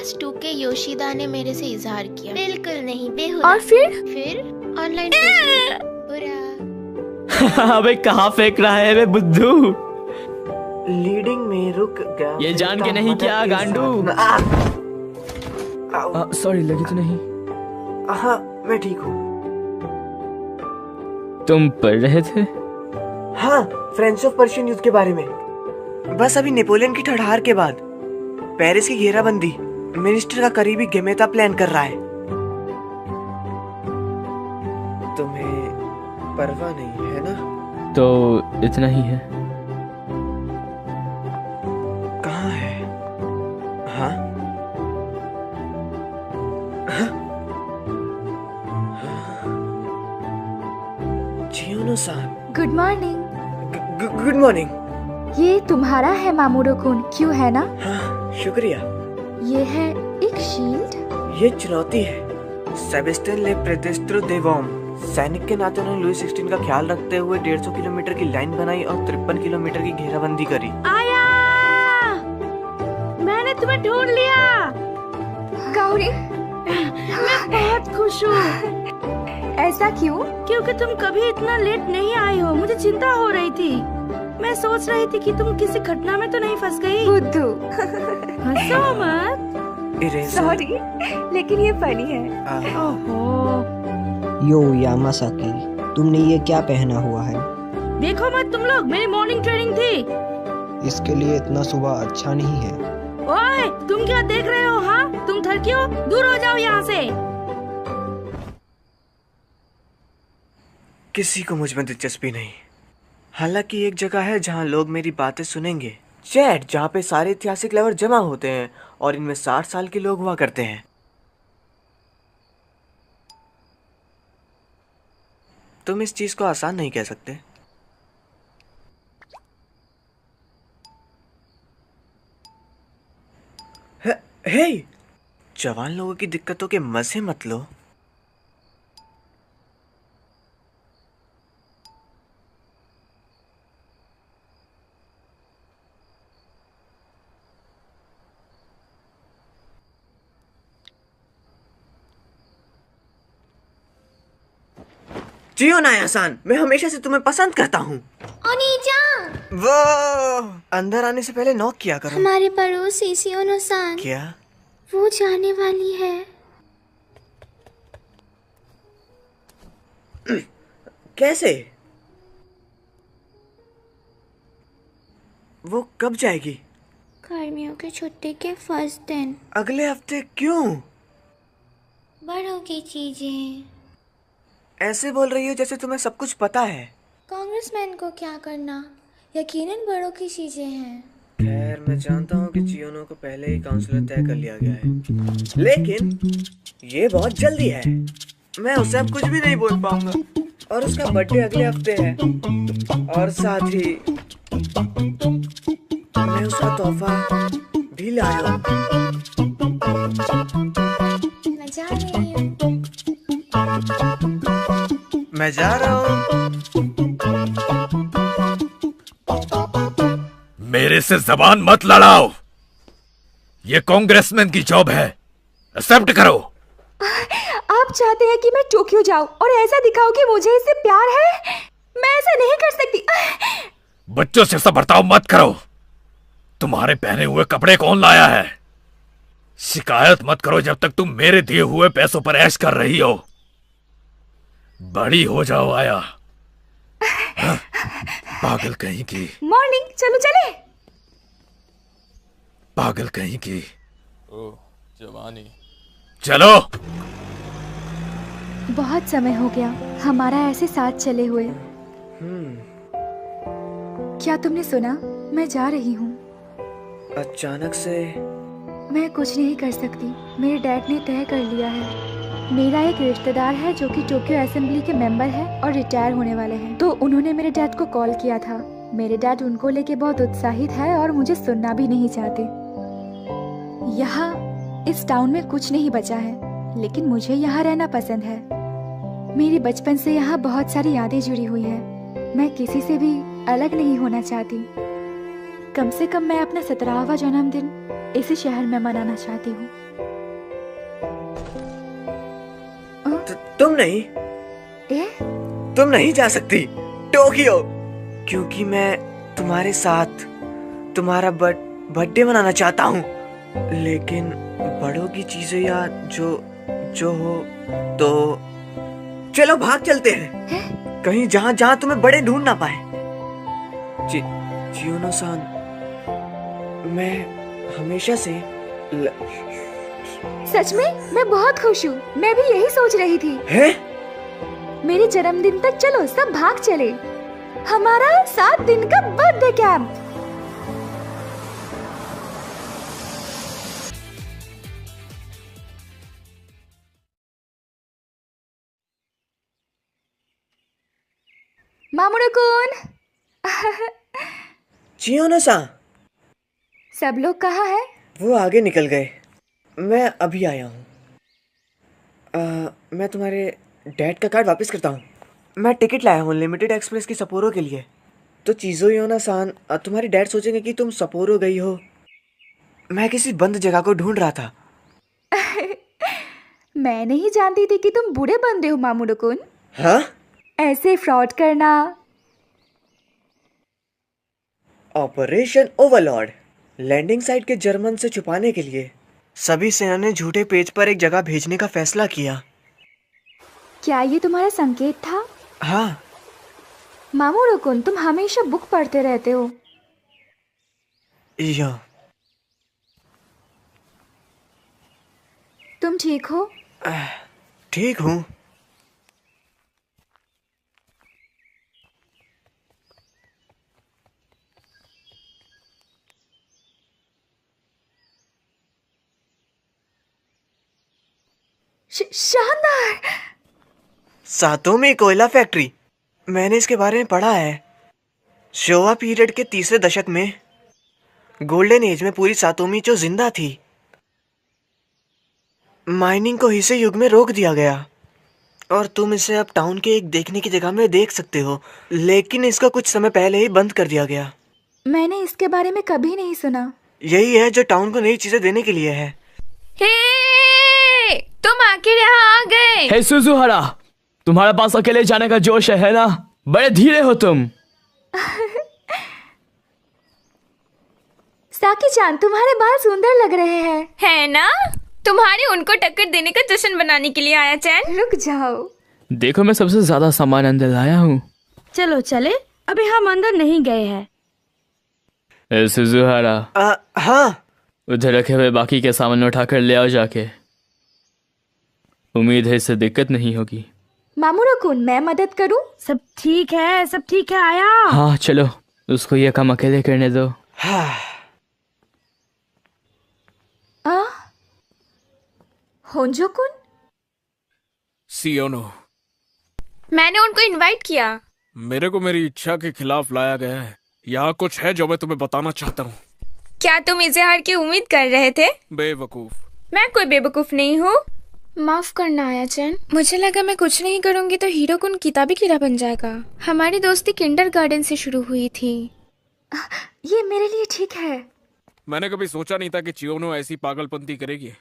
Class 2 के Yoshida ने मेरे से इजहार किया। बिल्कुल नहीं, बेहुदा। और फिर ऑनलाइन बुरा। अबे कहाँ फेंक रहा है बे बुद्धू? लीडिंग में रुक गया। ये जान के नहीं क्या गांडू? सॉरी, लगी तो नहीं? हाँ, मैं ठीक हूँ। तुम पढ़ रहे थे? हाँ, फ्रेंच ऑफ पर्शियन युद्ध के बारे में। बस अभी नेपोलियन की ठड़हार के बाद पेरिस की घेराबंदी मिनिस्टर का करीबी गेमेता प्लान कर रहा है। तुम्हें परवाह नहीं है ना? तो इतना ही है। कहाँ है? हाँ? जियोनो-सान। Good morning. Good morning. ये तुम्हारा है मामूरो-कुन, क्यों है ना? हाँ, शुक्रिया। ये है एक शील्ड। ये चुनौती है। सेबेस्टियन ले प्रेतेस्ट्रो देवोम सैनिक के नाते उन्होंने लुई 16 का ख्याल रखते हुए 150 किलोमीटर की लाइन बनाई और 53 किलोमीटर की घेराबंदी करी। आया, मैंने तुम्हें ढूंढ लिया। गौरी, मैं बहुत खुश हूँ। ऐसा क्यों? क्योंकि तुम कभी इतना लेट नहीं आई हो। मुझे चिंता हो रही थी। मैं सोच रही थी कि तुम किसी घटना में तो नहीं फंस गई। बुद्धू। हंसो मत। सॉरी, लेकिन ये फनी है। ओहो। यो यामासाकी, तुमने ये क्या पहना हुआ है? देखो मत तुम लोग, मेरी मॉर्निंग ट्रेनिंग थी। इसके लिए इतना सुबह अच्छा नहीं है। ओए, तुम क्या देख रहे हो? हाँ, तुम थरकी हो? दूर हो जाओ यहाँ से। किसी को मुझ में दिलचस्पी नहीं। हालांकि एक जगह है जहाँ लोग मेरी बातें सुनेंगे। चैट, जहाँ पे सारे ऐतिहासिक लवर जमा होते हैं और इनमें 60 साल के लोग हुआ करते हैं। तुम इस चीज को आसान नहीं कह सकते। हे, जवान लोगों की दिक्कतों के मजे मत लो। जियो नायासान, मैं हमेशा से तुम्हें पसंद करता हूँ। ओनीजान, वो अंदर आने से पहले नॉक किया करो। हमारे पड़ोसी सियोनो-सान, क्या? वो जाने वाली है। कैसे? वो कब जाएगी? गर्मियों की छुट्टी के फर्स्ट दिन। अगले हफ्ते? क्यों? बड़ों की चीजें। ऐसे बोल रही हो जैसे तुम्हें सब कुछ पता है। कांग्रेसमैन को क्या करना, यकीनन बड़ों की चीजें हैं। खैर, मैं जानता हूँ कि चियोनो को पहले ही काउंसलर तय कर लिया गया है, लेकिन ये बहुत जल्दी है। मैं उसे अब कुछ भी नहीं बोल पाऊंगा और उसका बर्थडे अगले हफ्ते है। और साथ ही मैं उसका तोहफा भी लाया हूँ। मैं जा रही हूँ। मैं जा रहा हूँ। मेरे से जबान मत लड़ाओ। ये कांग्रेसमैन की जॉब है, एक्सेप्ट करो। आप चाहते हैं कि मैं टोक्यो जाऊं और ऐसा दिखाऊं कि मुझे इससे प्यार है? मैं ऐसा नहीं कर सकती। बच्चों से ऐसा बर्ताव मत करो। तुम्हारे पहने हुए कपड़े कौन लाया है? शिकायत मत करो जब तक तुम मेरे दिए हुए पैसों पर ऐश कर रही हो। बड़ी हो जाओ आया। हाँ? पागल कहीं की। मॉर्निंग, चलो चले। पागल कहीं की। ओह, जवानी। चलो। बहुत समय हो गया हमारा ऐसे साथ चले हुए। क्या तुमने सुना? मैं जा रही हूँ। अचानक से? मैं कुछ नहीं कर सकती। मेरे डैड ने तय कर लिया है। मेरा एक रिश्तेदार है जो कि टोक्यो असेंबली के मेंबर है और रिटायर होने वाले हैं, तो उन्होंने मेरे डैड को कॉल किया था। मेरे डैड उनको लेके बहुत उत्साहित है और मुझे सुनना भी नहीं चाहते। यहाँ इस टाउन में कुछ नहीं बचा है, लेकिन मुझे यहाँ रहना पसंद है। मेरी बचपन से यहाँ बहुत सारी यादें जुड़ी हुई है। मैं किसी से भी अलग नहीं होना चाहती। कम से कम मैं अपना 17वां जन्मदिन इसी शहर में मनाना चाहती हूँ। तुम नहीं ए? तुम नहीं जा सकती टोक्यो, क्योंकि मैं तुम्हारे साथ तुम्हारा बर्थडे मनाना चाहता हूँ। लेकिन बड़ों की चीजें या जो हो तो चलो भाग चलते हैं कहीं जहाँ तुम्हें बड़े ढूंढ ना पाए। चियोनो-सान, मैं हमेशा से सच में मैं बहुत खुश हूँ। मैं भी यही सोच रही थी। है? मेरे जन्मदिन तक चलो सब भाग चले। हमारा 7 दिन का बर्थडे कैंप। मामुरो-कुन। चियोनो-सान, सब लोग कहाँ हैं? वो आगे निकल गए। मैं अभी आया हूँ। मैं तुम्हारे डैड का कार्ड वापस करता हूँ। मैं टिकट लाया हूँ लिमिटेड एक्सप्रेस की सपोरो के लिए। तो चियोनो-सान, तुम्हारे डैड सोचेंगे कि तुम सपोरो गई हो। मैं किसी बंद जगह को ढूंढ रहा था। मैं नहीं जानती थी कि तुम बुरे बंदे हो मामुरो-कुन। हाँ? ऐसे फ्रॉड करना। Operation Overlord. लैंडिंग साइट के जर्मन से छुपाने के लिए सभी सेना ने झूठे पेज पर एक जगह भेजने का फैसला किया। क्या ये तुम्हारा संकेत था? हाँ। मामुरो-कुन, तुम हमेशा बुक पढ़ते रहते हो। या। तुम ठीक हो? ठीक हूँ। शानदार। सातोमी कोयला फैक्ट्री। मैंने इसके बारे में पढ़ा है। शोवा पीरियड के तीसरे दशक में गोल्डन एज में पूरी सातोमी जो जिंदा थी। माइनिंग को हिसे युग में रोक दिया गया और तुम इसे अब टाउन के एक देखने की जगह में देख सकते हो, लेकिन इसका कुछ समय पहले ही बंद कर दिया गया। मैंने इसके बारे में कभी नहीं सुना। यही है जो टाउन को नई चीजें देने के लिए है। हे, तुम आखिर यहाँ आ गए। हे सुजुहारा, तुम्हारे पास अकेले जाने का जोश है ना? बड़े धीरे हो तुम। साकी-चान, तुम्हारे बाल सुंदर लग रहे हैं। है ना? तुम्हारे उनको टक्कर देने का जश्न बनाने के लिए आया चैन। रुक जाओ। देखो, मैं सबसे ज्यादा सामान अंदर लाया हूँ। चलो चले, अभी हम अंदर नहीं गए हैं। हे सुजुहारा, हाँ। उधर रखे हुए बाकी के सामान उठाकर ले आओ जाके। उम्मीद है इससे दिक्कत नहीं होगी। मामुरो-कुन, मैं मदद करूं? सब ठीक है, सब ठीक है। आया। हाँ चलो, उसको ये काम अकेले करने दो। होंजो-कुन? सियोनो, मैंने उनको इनवाइट किया। मेरे को मेरी इच्छा के खिलाफ लाया गया है। यहाँ कुछ है जो मैं तुम्हें बताना चाहता हूँ। क्या तुम इजहार की उम्मीद कर रहे थे? बेवकूफ। मैं कोई बेवकूफ नहीं हूँ। माफ करना आया चैन, मुझे लगा मैं कुछ नहीं करूँगी तो हीरो-कुन किताबी कीड़ा बन जाएगा। हमारी दोस्ती किंडरगार्टन से शुरू हुई थी। ये मेरे लिए ठीक है। मैंने कभी सोचा नहीं था कि चियोनो ऐसी पागलपंती करेगी।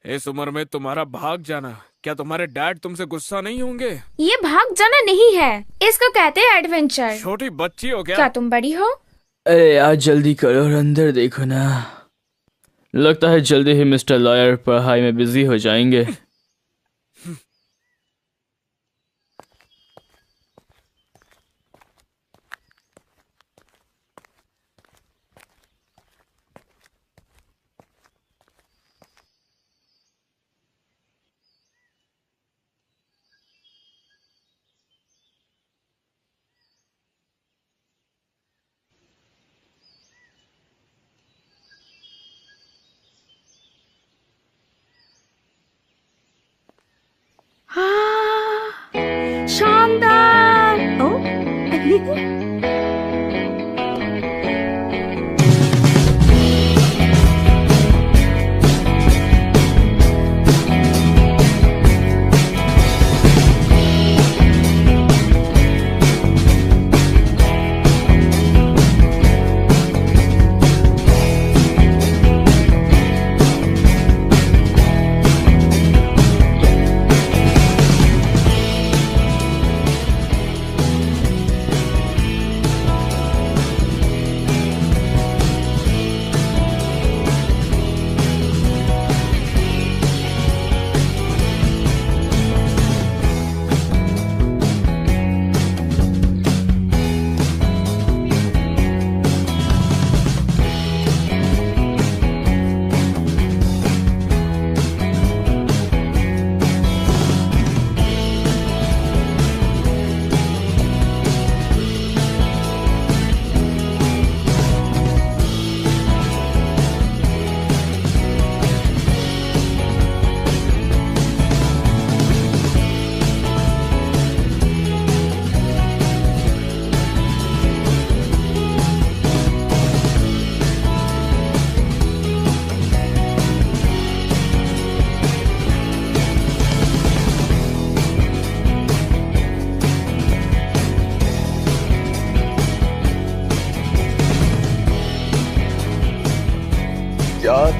इस उम्र में तुम्हारा भाग जाना, क्या तुम्हारे डैड तुमसे गुस्सा नहीं होंगे? ये भाग जाना नहीं है, इसको कहते हैं एडवेंचर। छोटी बच्ची हो क्या? क्या तुम बड़ी हो? अरे यार जल्दी करो और अंदर देखो ना। लगता है जल्दी ही मिस्टर लॉयर पढ़ाई में बिजी हो जाएंगे। हाँ, शानदार। ओ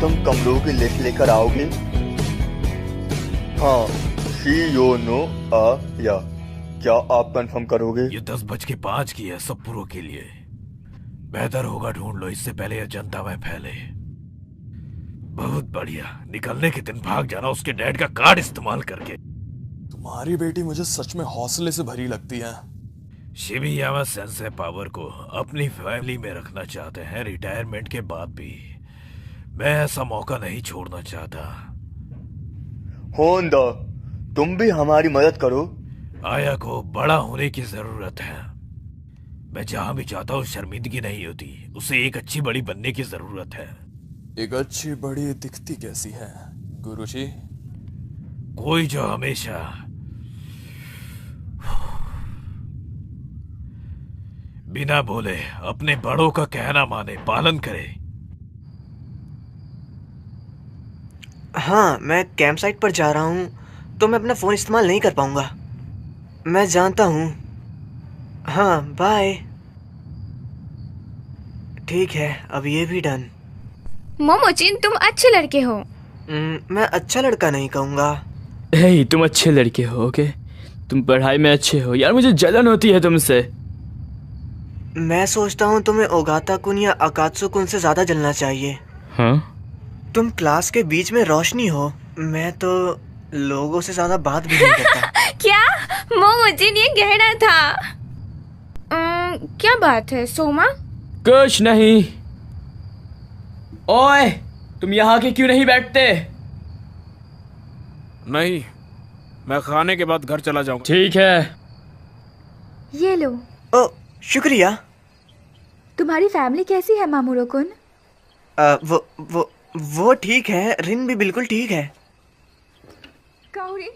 तुम कमरों की लिस्ट लेकर आओगे? हाँ, नो या क्या आप कंफर्म करोगे? ये 10:05 की है सबपुरों के लिए। बेहतर होगा ढूंढ लो इससे पहले यह जनता में फैले। बहुत बढ़िया, निकलने के दिन भाग जाना उसके डैड का कार्ड इस्तेमाल करके। तुम्हारी बेटी मुझे सच में हौसले से भरी लगती है। शिमियामा सेंसे पावर को अपनी फैमिली में रखना चाहते हैं रिटायरमेंट के बाद भी। मैं ऐसा मौका नहीं छोड़ना चाहता। होंडा, तुम भी हमारी मदद करो। आया को बड़ा होने की जरूरत है। मैं जहां भी जाता हूँ शर्मिंदगी नहीं होती। उसे एक अच्छी बड़ी बनने की जरूरत है। एक अच्छी बड़ी दिखती कैसी है गुरुजी? कोई जो हमेशा बिना बोले अपने बड़ों का कहना माने, पालन करे। हाँ, मैं कैंप साइट पर जा रहा हूँ तो मैं अपना फोन इस्तेमाल नहीं कर पाऊंगा। मैं जानता हूँ। हाँ, बाय। ठीक है, अब ये भी डन। मोमोचिन, तुम अच्छे लड़के हो। मैं अच्छा लड़का नहीं कहूँगा। हे, तुम अच्छे लड़के हो। ओके, तुम पढ़ाई में अच्छे हो। यार मुझे जलन होती है तुमसे। मैं सोचता हूँ तुम्हें ओगाता कुन या अकात्सु कुन से ज्यादा जलना चाहिए। हाँ? तुम क्लास के बीच में रोशनी हो। मैं तो लोगों से ज्यादा बात भी नहीं करता। क्या मोमोचिन, ये गहरा था। क्या बात है सोमा? कुछ नहीं। ओए, तुम यहाँ के क्यों नहीं बैठते? नहीं, मैं खाने के बाद घर चला जाऊंगा। ठीक है। ये लो। ओ, शुक्रिया। तुम्हारी फैमिली कैसी है मामूरो कुन? वो ठीक है। रिन भी बिल्कुल ठीक है। काओरी,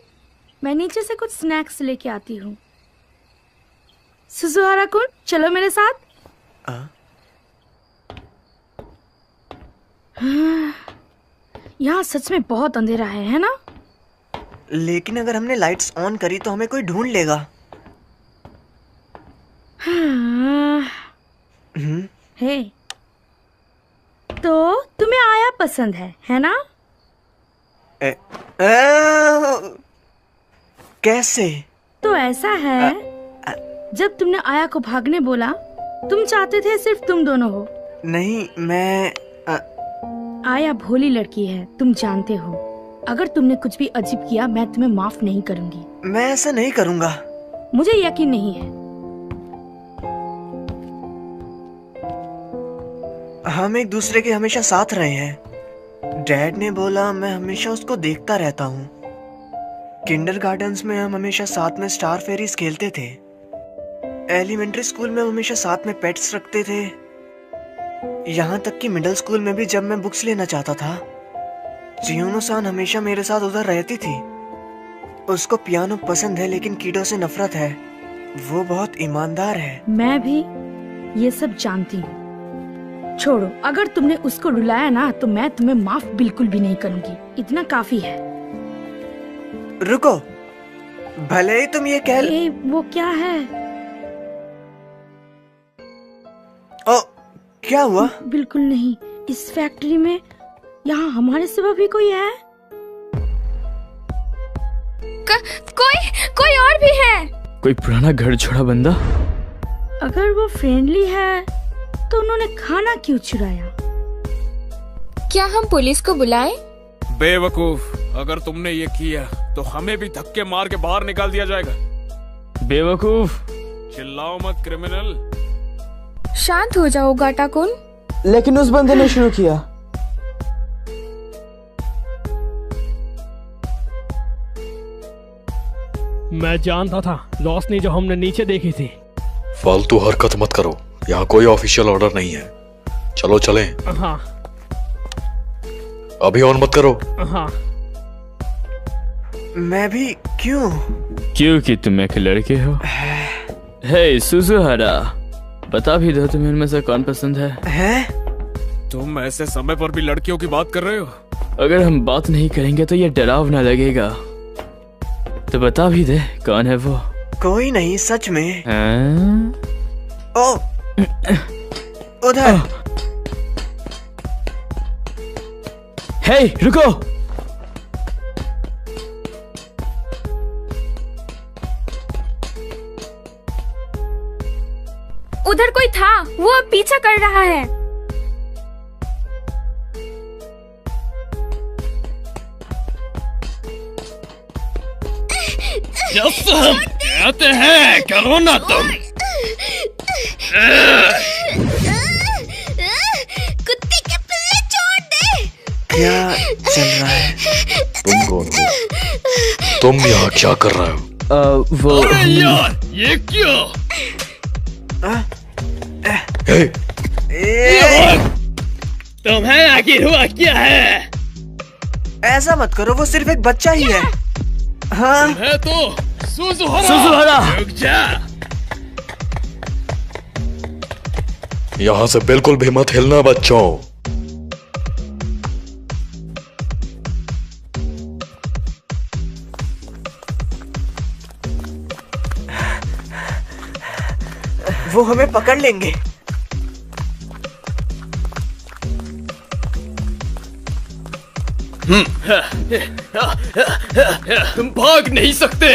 मैं नीचे से कुछ स्नैक्स लेके आती हूँ। सुजुहारा कुन, चलो मेरे साथ। यहाँ सच में बहुत अंधेरा है ना? लेकिन अगर हमने लाइट्स ऑन करी तो हमें कोई ढूंढ लेगा। हे, तो तुम्हें आया पसंद है ना? कैसे? तो ऐसा है, जब तुमने आया को भागने बोला, तुम चाहते थे सिर्फ तुम दोनों हो। नहीं, मैं आया भोली लड़की है, तुम जानते हो। अगर तुमने कुछ भी अजीब किया, मैं तुम्हें माफ नहीं करूंगी। मैं ऐसा नहीं करूंगा। मुझे यकीन नहीं है। हम एक दूसरे के हमेशा साथ रहे हैं। डैड ने बोला मैं हमेशा उसको देखता रहता हूँ। किंडरगार्टन्स में हम हमेशा साथ में स्टार फेरीज खेलते थे। एलिमेंट्री स्कूल में हम हमेशा साथ में पेट्स रखते थे। यहाँ तक कि मिडिल स्कूल में भी जब मैं बुक्स लेना चाहता था, चियोनो-सान हमेशा मेरे साथ उधर रहती थी। उसको पियानो पसंद है लेकिन कीडो से नफरत है। वो बहुत ईमानदार है। मैं भी ये सब जानती हूँ। छोड़ो, अगर तुमने उसको रुलाया ना तो मैं तुम्हें माफ बिल्कुल भी नहीं करूंगी। इतना काफी है। रुको, भले ही तुम ये कह वो क्या है? ओ, क्या हुआ? बिल्कुल नहीं। इस फैक्ट्री में यहाँ हमारे सिवा भी कोई है? कोई और भी है? कोई पुराना घर छोड़ा बंदा? अगर वो फ्रेंडली है तो उन्होंने खाना क्यों चुराया? क्या हम पुलिस को बुलाएं? बेवकूफ, अगर तुमने ये किया तो हमें भी धक्के मार के बाहर निकाल दिया जाएगा। बेवकूफ, चिल्लाओ मत क्रिमिनल। शांत हो जाओ गाटा कुन। लेकिन उस बंदे ने शुरू किया। मैं जानता था, रोशनी जो हमने नीचे देखी थी। फालतू हरकत मत करो, यहाँ कोई ऑफिशियल ऑर्डर नहीं है। चलो चलें। हाँ। अभी ऑन मत करो। हाँ। मैं भी क्यों? क्योंकि तुम एक लड़के हो। हे सुजुहारा, बता भी दो तुम्हें इनमें से कौन पसंद है? तुम ऐसे समय पर भी लड़कियों की बात कर रहे हो? अगर हम बात नहीं करेंगे तो ये डरावना लगेगा। तो बता भी दे कौन है वो। कोई नहीं, सच में। ओ, उधर। हे रुको। उधर कोई था, वो अब पीछा कर रहा है। जब हम कहते हैं करो ना तुम। कुत्ते के पिल्ले छोड़ दे। क्या चल रहा है? तुम कौन हो? तुम यहाँ क्या कर रहे हो? वो अरे यार ये क्या? तुम्हें आखिर हुआ क्या है? ऐसा मत करो, वो सिर्फ एक बच्चा ही है। हाँ है तो सुजुहारा। रुक जा। यहाँ से बिल्कुल भी मत हिलना बच्चों। वो हमें पकड़ लेंगे। तुम भाग नहीं सकते।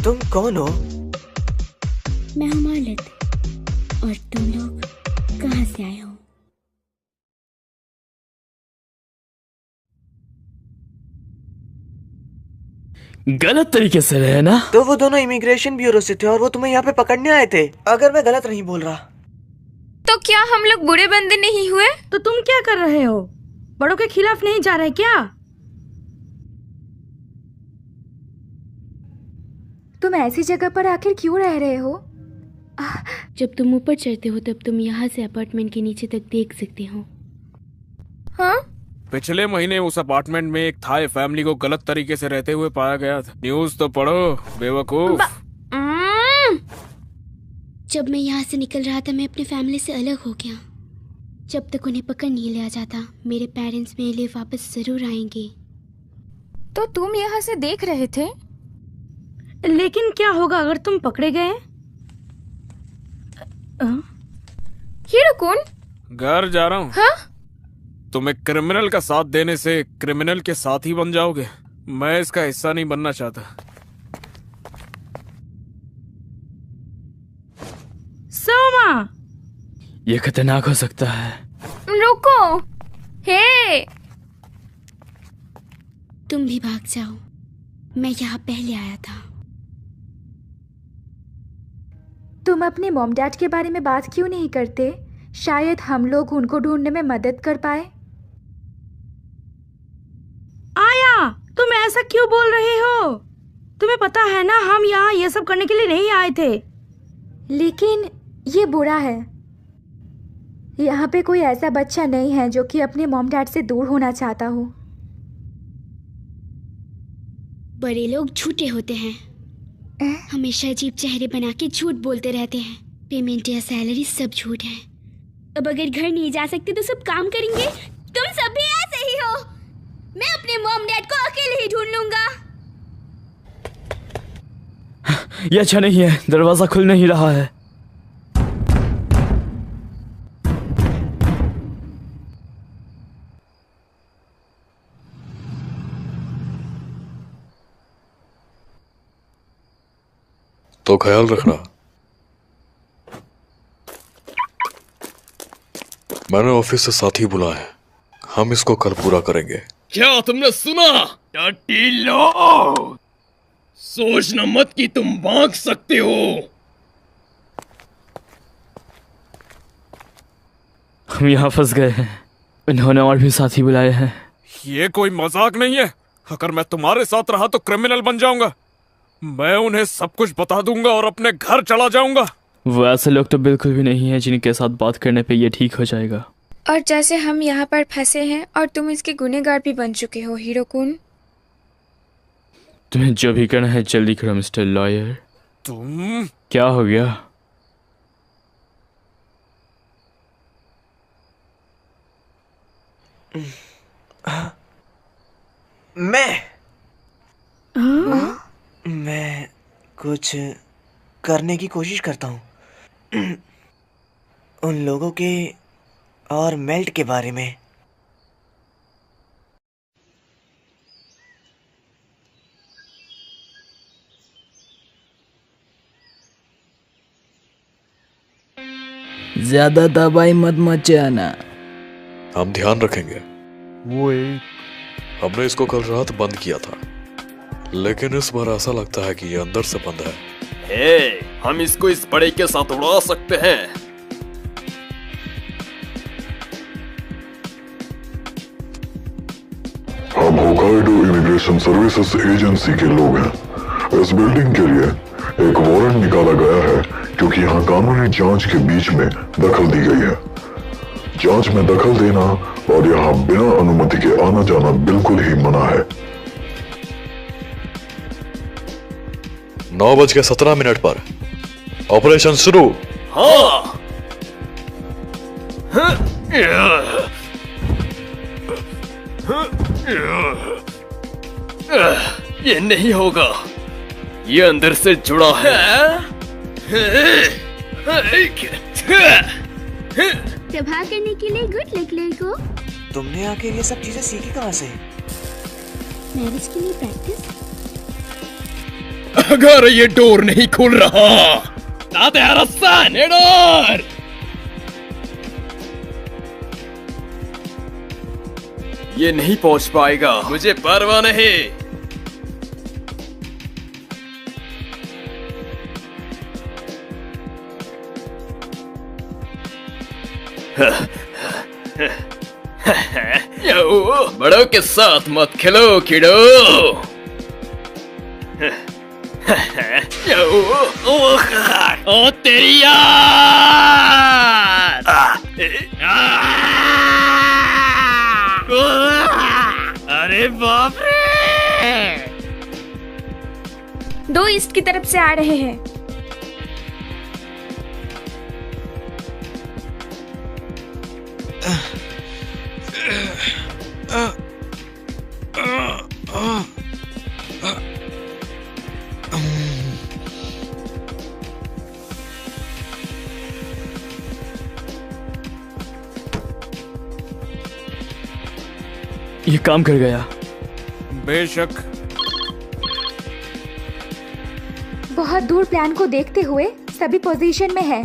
तुम कौन हो? मैं हूँ मालिक। और तुम लोग कहाँ से आए हो? गलत तरीके से रहे ना? तो वो दोनों इमिग्रेशन ब्यूरो से थे और वो तुम्हें यहाँ पे पकड़ने आए थे, अगर मैं गलत नहीं बोल रहा। तो क्या हम लोग बुरे बंदे नहीं हुए? तो तुम क्या कर रहे हो? बड़ों के खिलाफ नहीं जा रहे क्या? तुम ऐसी जगह पर आखिर क्यों रह रहे हो? जब तुम ऊपर चढ़ते हो तब तुम यहाँ से अपार्टमेंट के नीचे तक देख सकते हो। हाँ? पिछले महीने उस अपार्टमेंट में एक थाई फैमिली को गलत तरीके से रहते हुए पाया गया था। न्यूज़ तो पढ़ो बेवकूफ। जब मैं यहाँ से निकल रहा था मैं अपनी फैमिली से अलग हो गया। जब तक उन्हें पकड़ नहीं लिया जाता मेरे पेरेंट्स मेरे लिए वापस जरूर आएंगे। तो तुम यहाँ से देख रहे थे? लेकिन क्या होगा अगर तुम पकड़े गए? हीरो-कुन? घर जा रहा हूँ। हाँ? तुम एक क्रिमिनल का साथ देने से क्रिमिनल के साथ ही बन जाओगे। मैं इसका हिस्सा नहीं बनना चाहता। सोमा, ये खतरनाक हो सकता है। रुको। हे, तुम भी भाग जाओ। मैं यहाँ पहले आया था। तुम अपने मॉम डैड के बारे में बात क्यों नहीं करते? शायद हम लोग उनको ढूंढने में मदद कर पाए। आया, तुम ऐसा क्यों बोल रहे हो? तुम्हें पता है ना हम यहाँ ये सब करने के लिए नहीं आए थे। लेकिन ये बुरा है। यहाँ पे कोई ऐसा बच्चा नहीं है जो कि अपने मॉम डैड से दूर होना चाहता हो। बड़े लोग झूठे होते हैं। हमेशा अजीब चेहरे बना के झूठ बोलते रहते हैं। पेमेंट या सैलरी सब झूठ है। अब अगर घर नहीं जा सकते तो सब काम करेंगे। तुम सब भी ऐसे ही हो। मैं अपने मॉम डैड को अकेले ही ढूंढ लूंगा। ये अच्छा नहीं है, दरवाजा खुल नहीं रहा है। तो ख्याल रखना। मैंने ऑफिस से साथी बुलाए हैं, हम इसको कल पूरा करेंगे। क्या तुमने सुना? लो, सोचना मत कि तुम भाग सकते हो। हम यहाँ फंस गए हैं। इन्होंने और भी साथी बुलाए हैं। ये कोई मजाक नहीं है। अगर मैं तुम्हारे साथ रहा तो क्रिमिनल बन जाऊंगा। मैं उन्हें सब कुछ बता दूंगा और अपने घर चला जाऊंगा। वो ऐसे लोग तो बिल्कुल भी नहीं है जिनके साथ बात करने पे ये ठीक हो जाएगा। और जैसे हम यहाँ पर फंसे हैं और तुम इसके गुनहगार भी बन चुके हो हीरो-कुन। तुम्हें जो भी करना है जल्दी करो मिस्टर लॉयर। तुम क्या हो गया? मैं कुछ करने की कोशिश करता हूँ उन लोगों के और मेल्ट के बारे में। ज्यादा दवाई मत मचाना। हम ध्यान रखेंगे। हमने इसको कल रात बंद किया था, लेकिन इस बार ऐसा लगता है कि ये अंदर से बंद है। हम इसको इस बड़े के साथ उड़ा सकते हैं। हम होकाइडो इमिग्रेशन सर्विसेज एजेंसी के लोग हैं। इस बिल्डिंग के लिए एक वारंट निकाला गया है क्योंकि यहाँ कानूनी जांच के बीच में दखल दी गई है। जांच में दखल देना और यहाँ बिना अनुमति के आना जाना बिल्कुल ही मना है। 9:17 पर ऑपरेशन शुरू। हाँ। ये नहीं होगा, ये अंदर से जुड़ा है। प्रभाव करने के लिए गुड लक लड़को। तुमने आके ये सब चीजें सीखी कहाँ से? मैरिज के लिए प्रैक्टिस। अगर ये डोर नहीं खुल रहा डोर। ये नहीं पहुंच पाएगा, मुझे परवाह नहीं। बड़ों के साथ मत खेलो किडो। ओ तेरी याद। अरे बाप रे। 2 ईस्ट की तरफ से आ रहे हैं। ये काम कर गया। बेशक। बहुत दूर प्लान को देखते हुए सभी पोजीशन में है।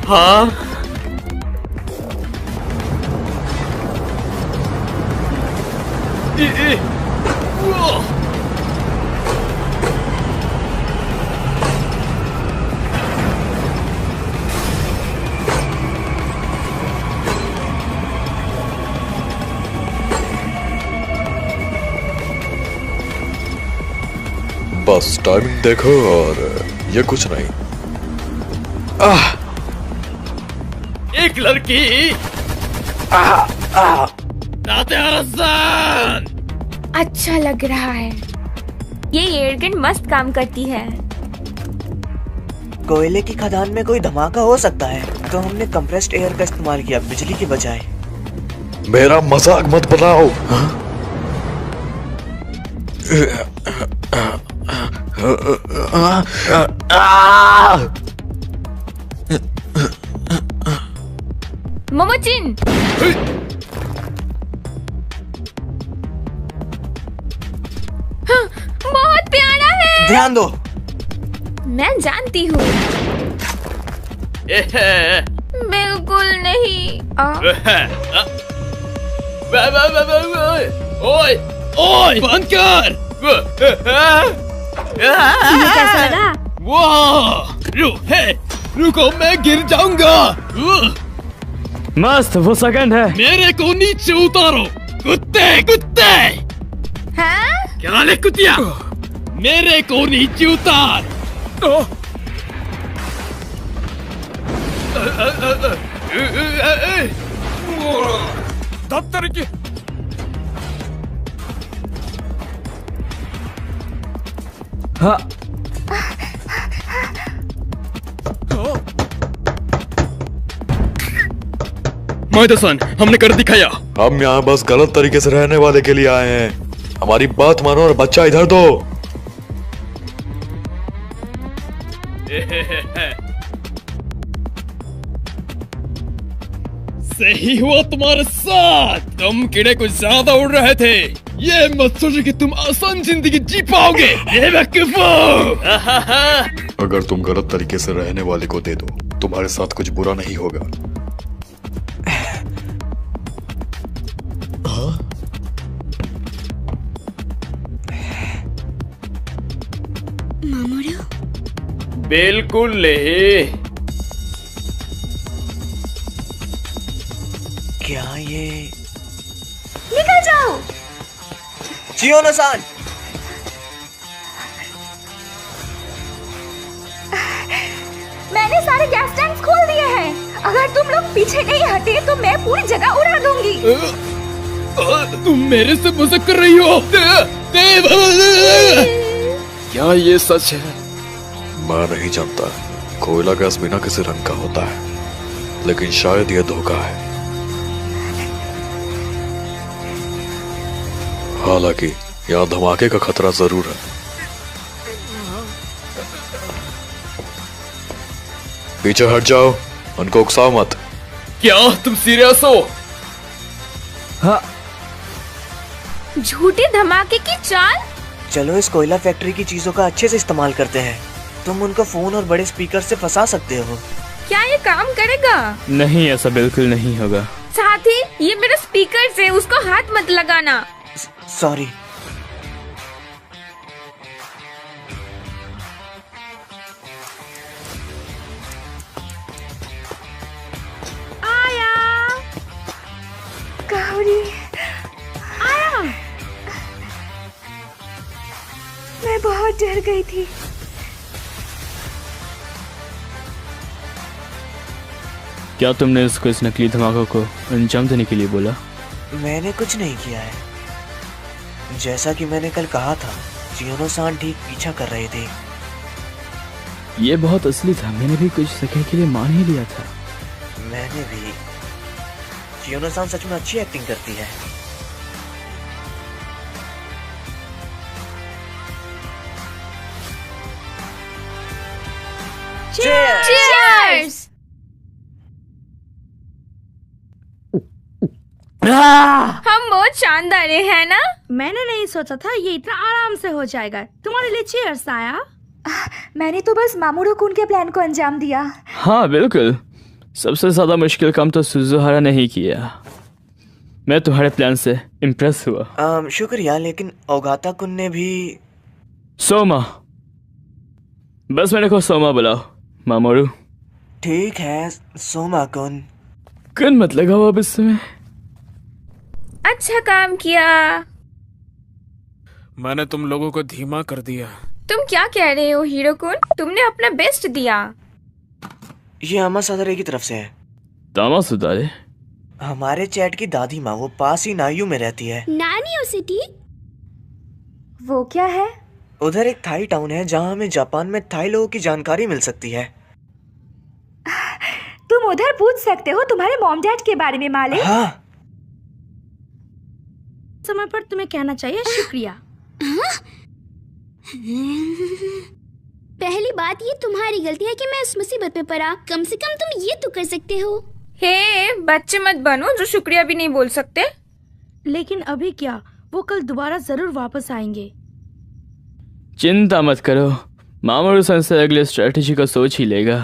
हाँ। बस टाइमिंग देखो और ये कुछ नहीं। एक लड़की अच्छा लग रहा है। ये एयरगन मस्त काम करती है। कोयले की खदान में कोई धमाका हो सकता है, तो हमने कंप्रेस्ड एयर का इस्तेमाल किया बिजली के बजाय। मेरा मजाक मत बनाओ। मोमोचिन, बहुत प्यारा है। ध्यान दो। मैं जानती हूँ। बिल्कुल नहीं। ओए ओए बंद कर। कैसा लगा? वाह, रुको मैं गिर जाऊंगा। मस्त, वो सेकंड है। मेरे को नीचे उतारो कुत्ते कुत्ते। हाँ? क्या ले कुतिया, मेरे को नीचे उतार। दफ्तर की हाँ। माइदसन, हमने कर दिखाया। हम यहाँ बस गलत तरीके से रहने वाले के लिए आए हैं। हमारी बात मानो और बच्चा इधर दो। सही हुआ तुम्हारे साथ। तुम कीड़े कुछ ज्यादा उड़ रहे थे। ये मत सोचो कि तुम आसान जिंदगी जी पाओगे। अगर तुम गलत तरीके से रहने वाले को दे दो, तुम्हारे साथ कुछ बुरा नहीं होगा। मामूरो? बिल्कुल ले। क्या ये? निकल जाओ। चियोनो-सान। मैंने सारे गैस टैंक्स खोल दिए हैं। अगर तुम लोग पीछे नहीं हटे तो मैं पूरी जगह उड़ा दूंगी। तुम मेरे से मजाक कर रही हो? क्या ये सच है? मैं नहीं जानता। कोयला गैस बिना किसी रंग का होता है, लेकिन शायद यह धोखा है। हालांकि यहाँ धमाके का खतरा जरूर है। पीछे हट जाओ, उनको उकसाओ मत। क्या तुम सीरियस हो? हाँ। झूठे धमाके की चाल। चलो इस कोयला फैक्ट्री की चीजों का अच्छे से इस्तेमाल करते हैं। तुम उनको फोन और बड़े स्पीकर से फंसा सकते हो। क्या ये काम करेगा? नहीं, ऐसा बिल्कुल नहीं होगा। साथी, ये मेरा स्पीकर से, उसको हाथ मत लगाना। सॉरी। आया गौरी, आया। मैं बहुत डर गई थी। क्या तुमने इसको इस नकली धमाके को अंजाम देने के लिए बोला? मैंने कुछ नहीं किया है। जैसा कि मैंने कल कहा था, चियोनो-सान ठीक पीछा कर रहे थे। ये बहुत असली था। मैंने भी कुछ सेकंड के लिए मान ही लिया था। मैंने भी। चियोनो-सान सच में अच्छी एक्टिंग करती है। Cheers! हम बहुत शानदार है ना? मैंने नहीं सोचा था ये इतना आराम से हो जाएगा। तुम्हारे लिए चीयर्स आया। मैंने तो बस मामूरो कुन के प्लान को अंजाम दिया। हाँ बिल्कुल, सबसे ज्यादा मुश्किल काम तो सुजुहारा ने ही किया। मैं तुम्हारे प्लान से इम्प्रेस हुआ। शुक्रिया, लेकिन ओगाता कुन ने भी। सोमा, बस मेरे को सोमा बुलाओ। मामोरू। ठीक है सोमा कुन। कुन मत लगाओ अब इस समय। अच्छा काम किया। मैंने तुम लोगों को धीमा कर दिया। तुम क्या कह रहे हो हीरो-कुन? तुमने अपना बेस्ट दिया। ये अम्मा सदरे की तरफ से है। तामा सुधारे? हमारे चैट की दादी माँ, वो पास ही नायू में रहती है। नानियो सिटी? वो क्या है? उधर एक थाई टाउन है जहाँ हमें जापान में थाई लोगों की जानकारी मिल सकती है। तुम उधर पूछ सकते हो तुम्हारे मॉम डैड के बारे में मालिक। हाँ। समय पर तुम्हें कहना चाहिए शुक्रिया। पहली बात ये तुम्हारी गलती है कि मैं इस मुसीबत में पड़ा। कम से कम तुम ये तो कर सकते हो। हे, बच्चे मत बनो जो शुक्रिया भी नहीं बोल सकते। लेकिन अभी क्या, वो कल दोबारा जरूर वापस आएंगे। चिंता मत करो, मामोरू संसे अगले स्ट्रेटेजी को सोच ही लेगा।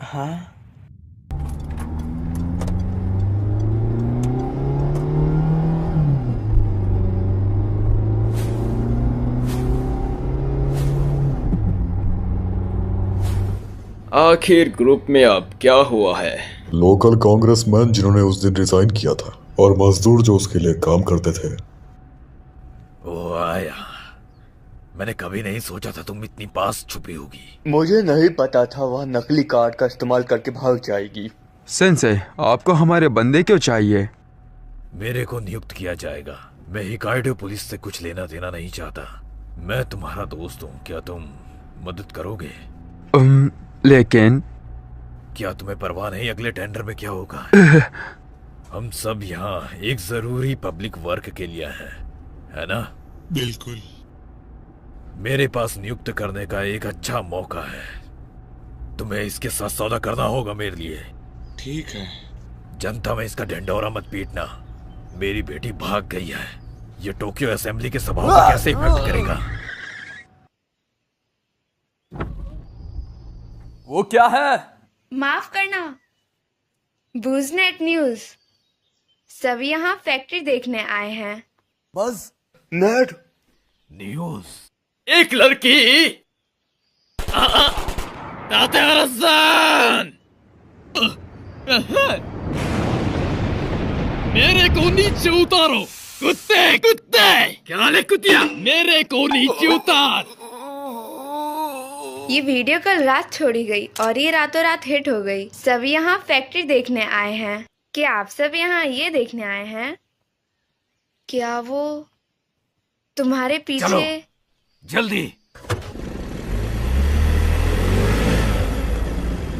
हाँ। आखिर ग्रुप में अब क्या हुआ है? लोकल कांग्रेसमैन जिन्होंने उस दिन रिजाइन किया था और मजदूर जो उसके लिए काम करते थे, वो आया। मैंने कभी नहीं सोचा था तुम इतनी पास छुपी होगी। मुझे नहीं पता था वह नकली कार्ड का इस्तेमाल करके भाग जाएगी। सेंसे, आपको हमारे बंदे क्यों चाहिए? मेरे को नियुक्त किया जाएगा। मैं हिकाइडो पुलिस से कुछ लेना देना नहीं चाहता। मैं तुम्हारा दोस्त हूँ, क्या तुम मदद करोगे? लेकिन क्या तुम्हें परवाह नहीं अगले टेंडर में क्या होगा? हम सब यहाँ एक जरूरी पब्लिक वर्क के लिए हैं, है ना? बिल्कुल। मेरे पास नियुक्त करने का एक अच्छा मौका है। तुम्हें इसके साथ सौदा करना होगा मेरे लिए। ठीक है। जनता में इसका ढिंढोरा मत पीटना। मेरी बेटी भाग गई है। ये टोक्यो असेंबली के स्वभाव को कैसे इफेक्ट करेगा? वो क्या है? माफ करना, बूजनेट न्यूज। सब यहाँ फैक्ट्री देखने आए हैं। बस नेट न्यूज। एक लड़की मेरे को नीचे उतारो कुत्ते कुत्ते। क्या ले कुतिया, मेरे को नीचे उतार। ये वीडियो कल रात छोड़ी गई और ये रातों रात हिट हो गई। सब यहाँ फैक्ट्री देखने आए हैं। क्या आप सब यहाँ ये देखने आए हैं? क्या वो तुम्हारे पीछे? चलो, जल्दी।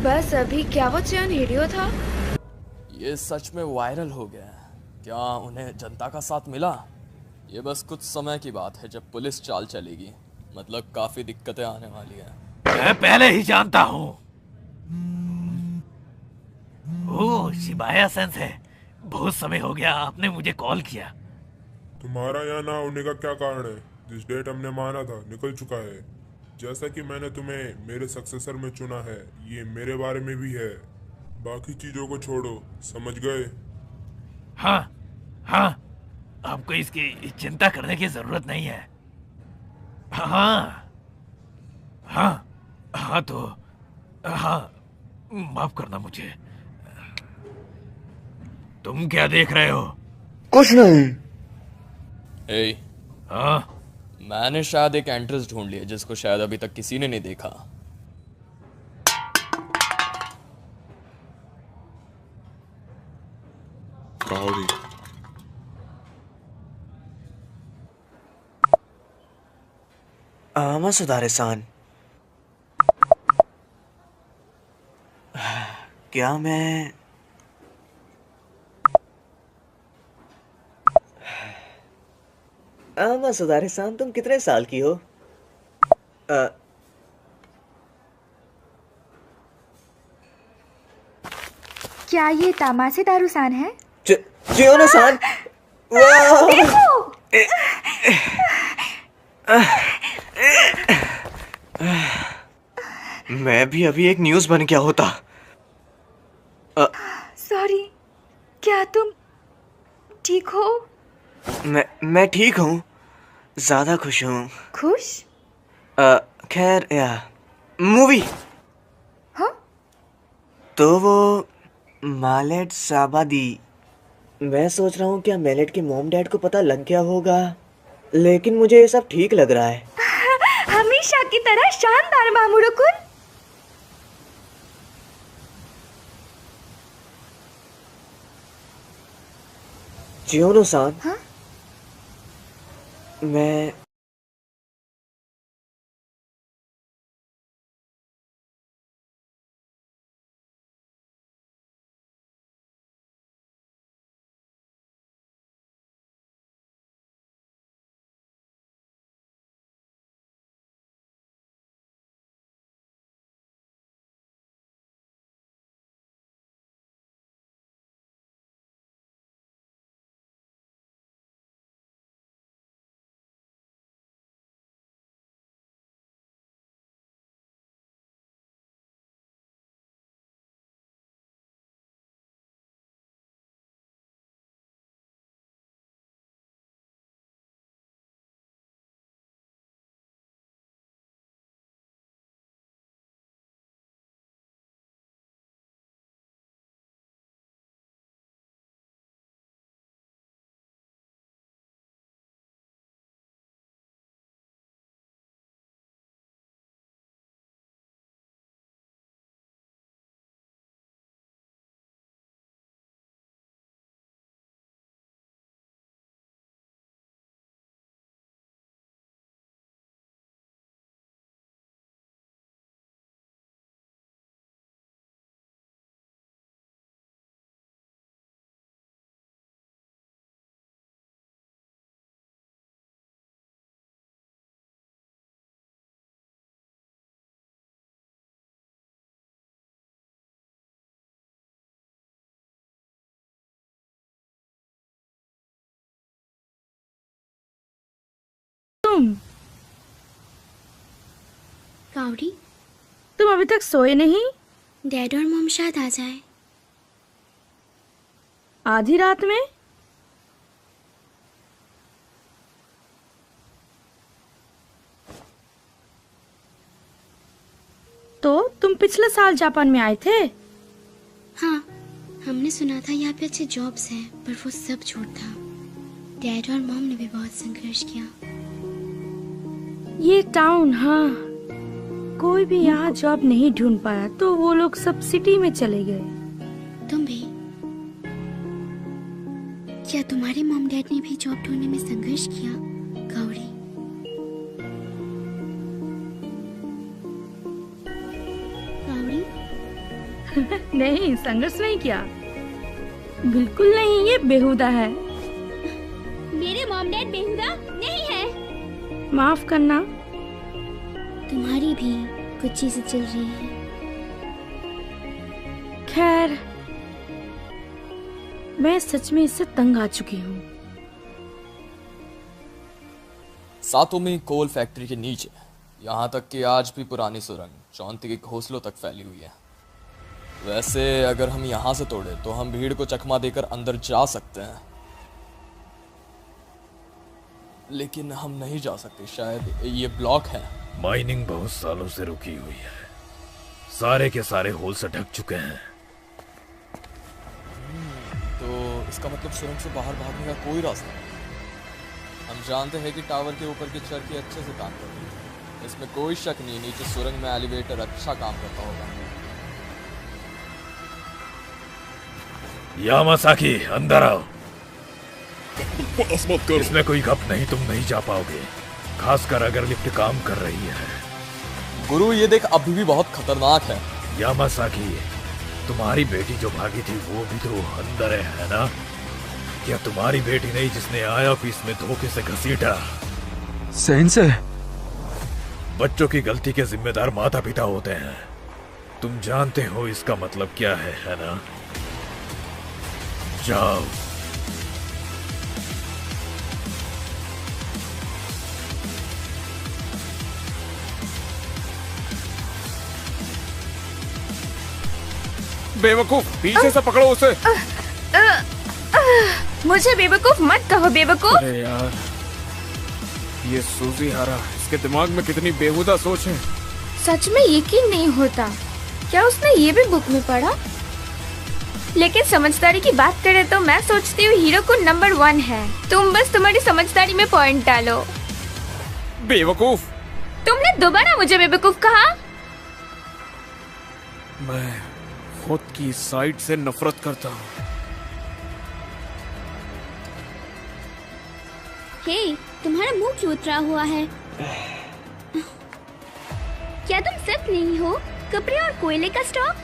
बस अभी क्या वो चयन हीरो था? ये सच में वायरल हो गया। क्या उन्हें जनता का साथ मिला? ये बस कुछ समय की बात है जब पुलिस चाल चलेगी। मतलब काफी दिक्कतें आने वाली हैं। मैं पहले ही जानता हूँ। ओह, शिबाया सेंसे, बहुत समय हो गया आपने मुझे कॉल किया। तुम्हारा यहाँ ना होने का क्या कारण है? जिस डेट हमने माना था निकल चुका है। जैसा कि मैंने तुम्हें मेरे सक्सेसर में चुना है, ये मेरे बारे में भी है। बाकी चीजों को छोड़ो, समझ गए? हाँ हाँ, आपको इसकी चिंता करने की जरूरत नहीं है। हाँ हाँ हाँ, तो हाँ, माफ करना मुझे। तुम क्या देख रहे हो? कुछ नहीं। ए, हाँ, मैंने शायद एक एंट्रेंस ढूंढ लिया जिसको शायद अभी तक किसी ने नहीं देखा। आमा सुधारे-सान, क्या मैं आमा सुधारे-सान, तुम कितने साल की हो? क्या ये तामासे दारूसान है? चियोनो-सान, मैं भी अभी एक न्यूज़ बन गया होता। सॉरी, क्या तुम ठीक हो? मैं ठीक हूँ, ज्यादा खुश हूँ। खुश? खैर, मूवी। हाँ? तो वो मालेट साबादी, मैं सोच रहा हूँ क्या मेलेट के मॉम डैड को पता लग गया होगा, लेकिन मुझे ये सब ठीक लग रहा है। हमेशा की तरह शानदार मामूरुकुन। चियोनो-सान, हाँ? मैं काउरी, तुम अभी तक सोए नहीं? डैड और मॉम शायद आ जाए। आधी रात में? तो तुम पिछले साल जापान में आए थे? हाँ, हमने सुना था यहाँ पे अच्छे जॉब्स हैं, पर वो सब झूठ था। डैड और मॉम ने भी बहुत संघर्ष किया। ये टाउन, हाँ, कोई भी यहाँ जॉब नहीं ढूंढ पाया तो वो लोग सब सिटी में चले गए। तुम भी? क्या तुम्हारे मॉम डैड ने भी जॉब ढूंढने में संघर्ष किया, गौरी? गौरी? नहीं, संघर्ष नहीं किया, बिल्कुल नहीं, ये बेहुदा है। मेरे मॉम डैड बेहुदा नहीं है। माफ करना। तुम्हारी भी कुछ चीजें चल रही हैं। खैर, मैं सच में इससे तंग आ चुकी हूँ। सातोमी कोल फैक्ट्री के नीचे, यहाँ तक कि आज भी पुरानी सुरंग चौंती के घोंसलों तक फैली हुई है। वैसे अगर हम यहाँ से तोड़े तो हम भीड़ को चकमा देकर अंदर जा सकते हैं, लेकिन हम नहीं जा सकते, शायद ये ब्लॉक है। माइनिंग बहुत सालों से रुकी हुई है, सारे के सारे होल से ढक चुके हैं। तो इसका मतलब सुरंग से बाहर भागने का कोई रास्ता नहीं। हम जानते हैं कि टावर के ऊपर की चरखी अच्छे से काम कर रही है, इसमें कोई शक नहीं, नीचे सुरंग में एलिवेटर अच्छा काम करता होगा। यामासाकी, अंदर आओ। बस मत करो। इसमें कोई गप नहीं, तुम नहीं जा पाओगे, खासकर अगर लिफ्ट काम कर रही है। गुरु, ये देख अभी भी बहुत खतरनाक है। यामासाकी, तुम्हारी बेटी जो भागी थी वो भी तो अंदर है ना? क्या तुम्हारी बेटी नहीं जिसने आया ऑफिस में धोखे से घसीटा? सेंसे, बच्चों की गलती के जिम्मेदार माता पिता होते हैं, तुम जानते हो इसका मतलब क्या है ना? जाओ। बेवकूफ, पीछे से पकड़ो उसे। मुझे बेवकूफ मत कहो, बेवकूफ। अरे यार, ये सूजी हारा, इसके दिमाग में कितनी बेहुदा सोच है। सच में यकीन नहीं होता, क्या उसने ये भी बुक में पढ़ा? लेकिन समझदारी की बात करें तो मैं सोचती हूँ हीरो को नंबर 1 है। तुम बस तुम्हारी समझदारी में पॉइंट डालो। बेवकूफ, तुमने दोबारा मुझे बेवकूफ कहा। मैं खुद की साइड से नफरत करता हूँ। हे, तुम्हारा मुंह क्यों उतरा हुआ है? क्या तुम सब नहीं हो? कपड़े और कोयले का स्टॉक?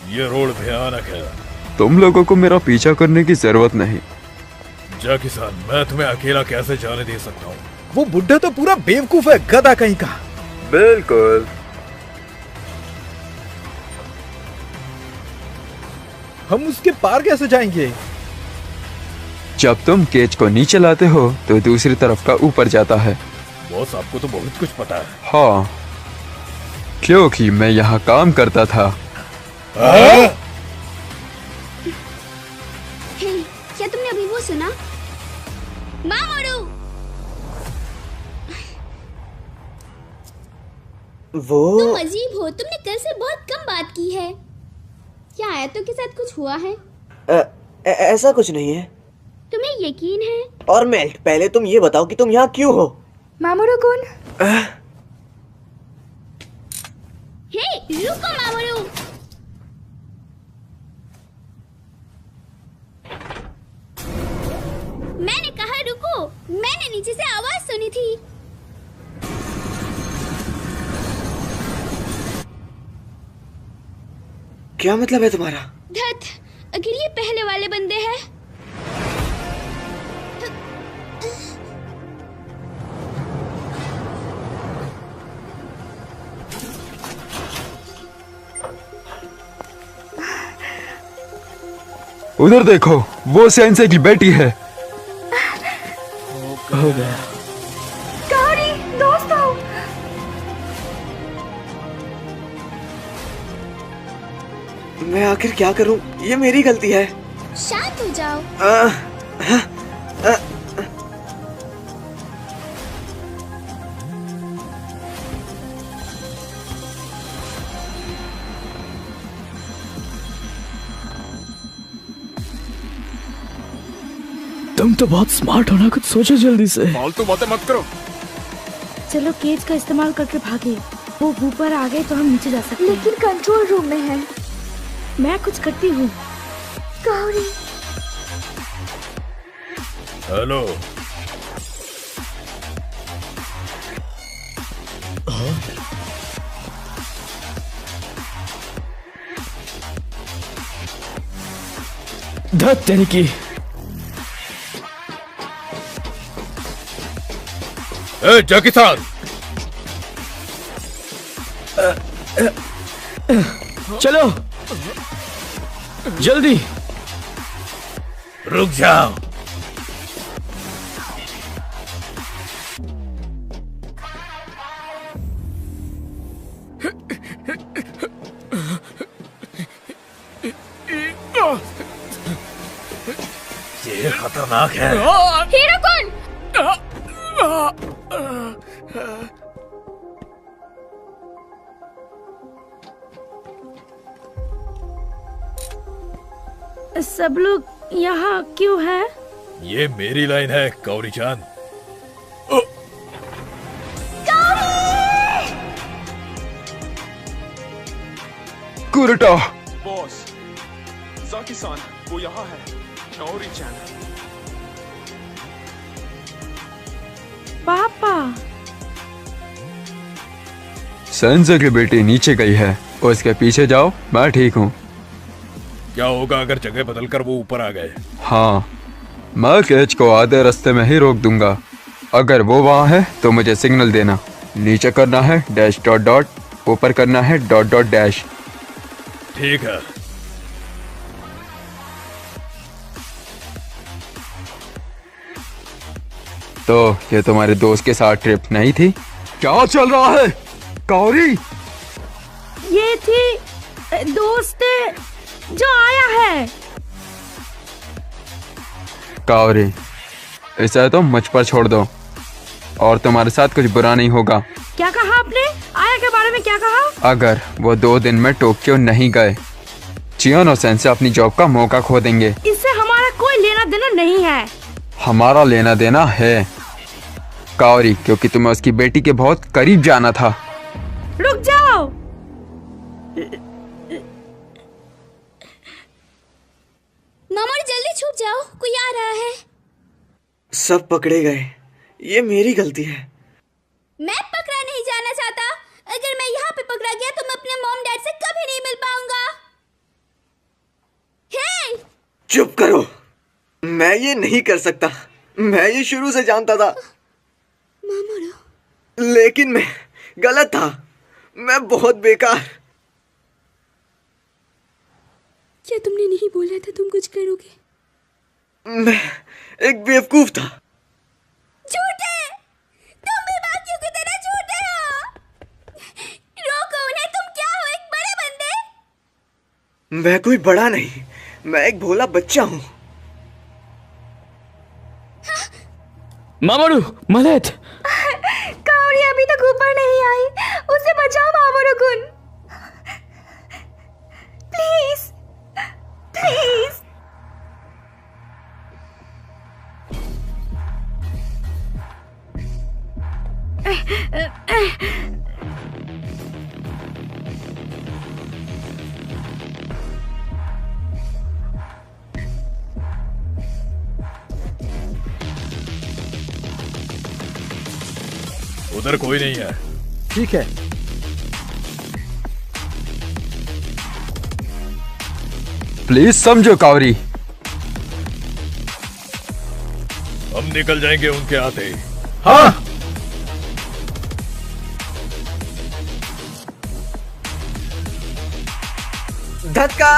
ये रोड भयानक है। तुम लोगों को मेरा पीछा करने की जरूरत नहीं। जा किसान, मैं तुम्हें अकेला कैसे जाने दे सकता हूँ? वो बुढ़ा तो पूरा बेवकूफ है, गधा कहीं का। बिल्कुल। हम उसके पार कैसे जाएंगे? जब तुम केज को नीचे लाते हो तो दूसरी तरफ का ऊपर जाता है। बॉस, आपको तो बहुत कुछ पता है। हाँ, क्योंकि मैं यहाँ काम करता था। हे, क्या तुमने अभी वो सुना? मामोरू! वो तुम अजीब हो, तुमने कल से बहुत कम बात की है। क्या आयतों के साथ कुछ हुआ है? ऐसा कुछ नहीं है। तुम्हें यकीन है? और मेल्ट, पहले तुम ये बताओ कि तुम यहाँ क्यों हो? मामोरू-कुन? हे, रुको मामोरू! मैंने कहा रुको, मैंने नीचे से आवाज सुनी थी। क्या मतलब है तुम्हारा? धत, अगर ये पहले वाले बंदे हैं। उधर देखो, वो सेंसे की बेटी है। हो गया। काओरी, दोस्त आओ। मैं आखिर क्या करूं? ये मेरी गलती है। शांत हो जाओ। तुम तो बहुत स्मार्ट हो ना, कुछ सोचो जल्दी से। फालतू बातें मत करो। चलो केज का इस्तेमाल करके भागे। वो ऊपर आ गए तो हम नीचे जा सकते हैं। लेकिन कंट्रोल रूम में है। मैं कुछ करती हूँ। काओरी। हेलो। धत तेरी की। जैकी सान, चलो जल्दी। रुक जाओ। ये खतरनाक है। हीरो-कुन! सब लोग यहाँ क्यों हैं? ये मेरी लाइन है, काओरी-चान। कुरुटा। बॉस, जाकी-सान, वो यहाँ है। काओरी-चान। पापा। सेंसे की बेटी नीचे गई है, उसके पीछे जाओ, मैं ठीक हूँ। क्या होगा अगर जगह बदलकर वो ऊपर आ गए? हाँ, मैं केज को आधे रास्ते में ही रोक दूंगा। अगर वो वहाँ है तो मुझे सिग्नल देना। नीचे करना है डैश डॉट डॉट, ऊपर करना है डॉट डॉट डैश। ठीक है। तो ये तुम्हारे दोस्त के साथ ट्रिप नहीं थी? क्या चल रहा है काओरी? ये थी दोस्त जो आया है। काओरी, इसे तो मुझ पर छोड़ दो और तुम्हारे साथ कुछ बुरा नहीं होगा। क्या कहा आपने? आया के बारे में क्या कहा? अगर वो 2 दिन में टोक्यो नहीं गए, चियोनो सेंसे अपनी जॉब का मौका खो देंगे। इससे हमारा कोई लेना देना नहीं है। हमारा लेना देना है कावरी, क्योंकि तुम्हें उसकी बेटी के बहुत करीब जाना था। रुक जाओ। मामोरू जल्दी छुप जाओ, कोई आ रहा है। सब पकड़े गए, ये मेरी गलती है। मैं पकड़ा नहीं जाना चाहता। अगर मैं यहाँ पे पकड़ा गया तो मैं अपने मॉम डैड से कभी नहीं मिल पाऊंगा। हे! चुप करो, मैं ये नहीं कर सकता। मैं ये शुरू से जानता था। मामोरू। लेकिन मैं गलत था, मैं बहुत बेकार। क्या तुमने नहीं बोला था तुम कुछ करोगे? मैं एक बेवकूफ था। झूठे, तुम भी बाकियों की तरह झूठे हो। रोको उन्हें, तुम क्या हो, एक बड़े बंदे? मैं कोई बड़ा नहीं, मैं एक भोला बच्चा हूँ। मामोरू, मदद। कावरी अभी तक ऊपर नहीं आई, उसे बचाओ मामोरू-कुन। Please please. उधर कोई नहीं है। ठीक है। प्लीज समझो कावरी। हम निकल जाएंगे उनके आते ही। हाँ। धक्का!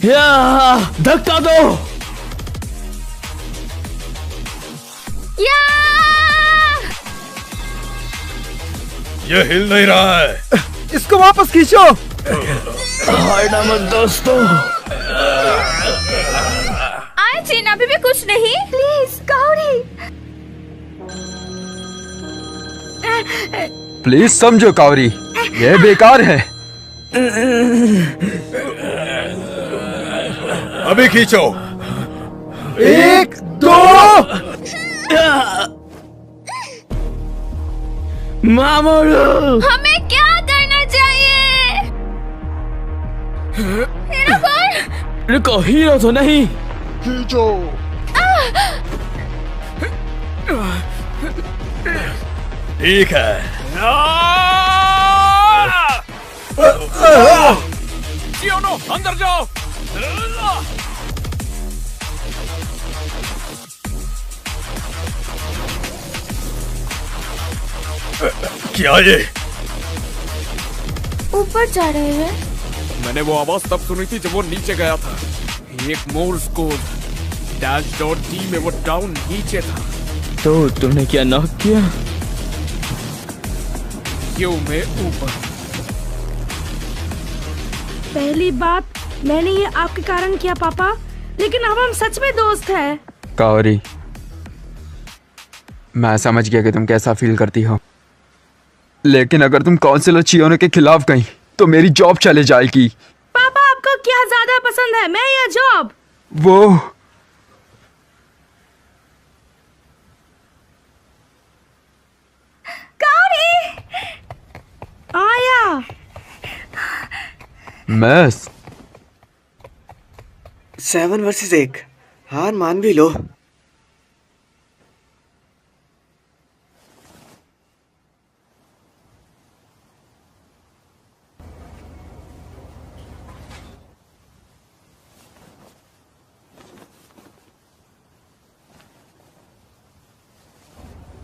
या धक्का दो। या! ये हिल नहीं रहा है। इसको वापस खींचो। हटना मत दोस्तों। आए चीन, अभी भी कुछ नहीं। Please cowrie. प्लीज समझो कावरी, ये बेकार है। अभी खींचो। 1 2। मामोरू, हमें क्या करना चाहिए? रुको, हीरो तो नहीं। खींचो। ठीक है। चियोनो, अंदर जाओ। क्या ये? ऊपर जा रहे हैं। मैंने वो आवाज तब सुनी थी जब वो नीचे गया था। एक मोर्स कोड -D में वो डाउन नीचे था। तो तुमने क्या नॉक किया? क्यों में ऊपर। पहली बात, मैंने ये आपके कारण किया पापा, लेकिन अब हम सच में दोस्त हैं। कावरी, मैं समझ गया कि तुम कैसा फील करती हो, लेकिन अगर तुम काउंसिलर चियोनो के खिलाफ गई तो मेरी जॉब चले जाएगी। पापा, आपको क्या ज्यादा पसंद है, मैं या जॉब? वो कावरी आया। मैस 7 वर्सेस 1, हार मान भी लो।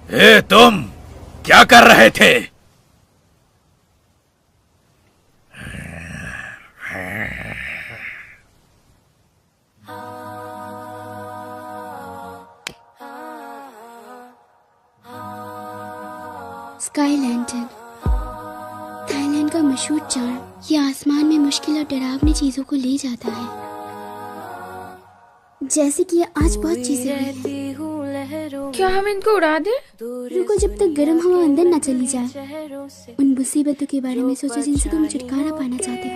ए, तुम क्या कर रहे थे? स्काई लैंटर्न, थाईलैंड का मशहूर चार्म। ये आसमान में मुश्किल और डरावनी चीजों को ले जाता है, जैसे कि ये आज बहुत चीजें हुई हैं। क्या हम इनको उड़ा दें? रुको, जब तक गर्म हवा अंदर न चली जाए। उन मुसीबतों के बारे में सोचो जिनसे तुम छुटकारा पाना चाहते हो।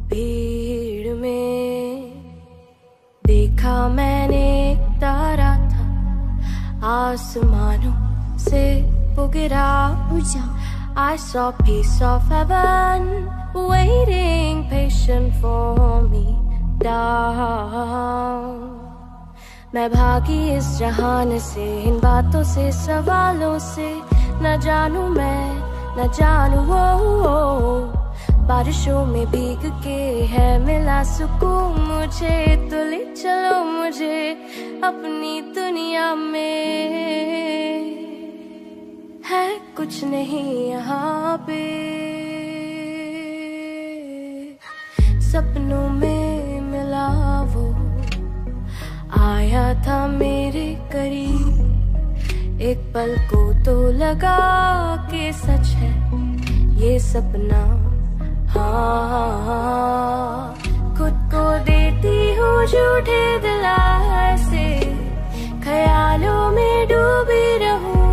भीड़ में आसमानों से वो गिरा, I saw piece of heaven waiting patient for me down. मैं भागी इस जहान से, इन बातों से, सवालों से, न जानूं मैं, न जानूं वो। बारिशों में भीग के है मिला सुकून मुझे, तो ले चलो मुझे अपनी दुनिया में। है कुछ नहीं यहाँ पे, सपनों में मिला वो, आया था मेरे करीब, एक पल को तो लगा कि सच है ये सपना। हाँ, खुद को देती हूँ झूठे दिलासे, ख्यालों में डूबी रहूं,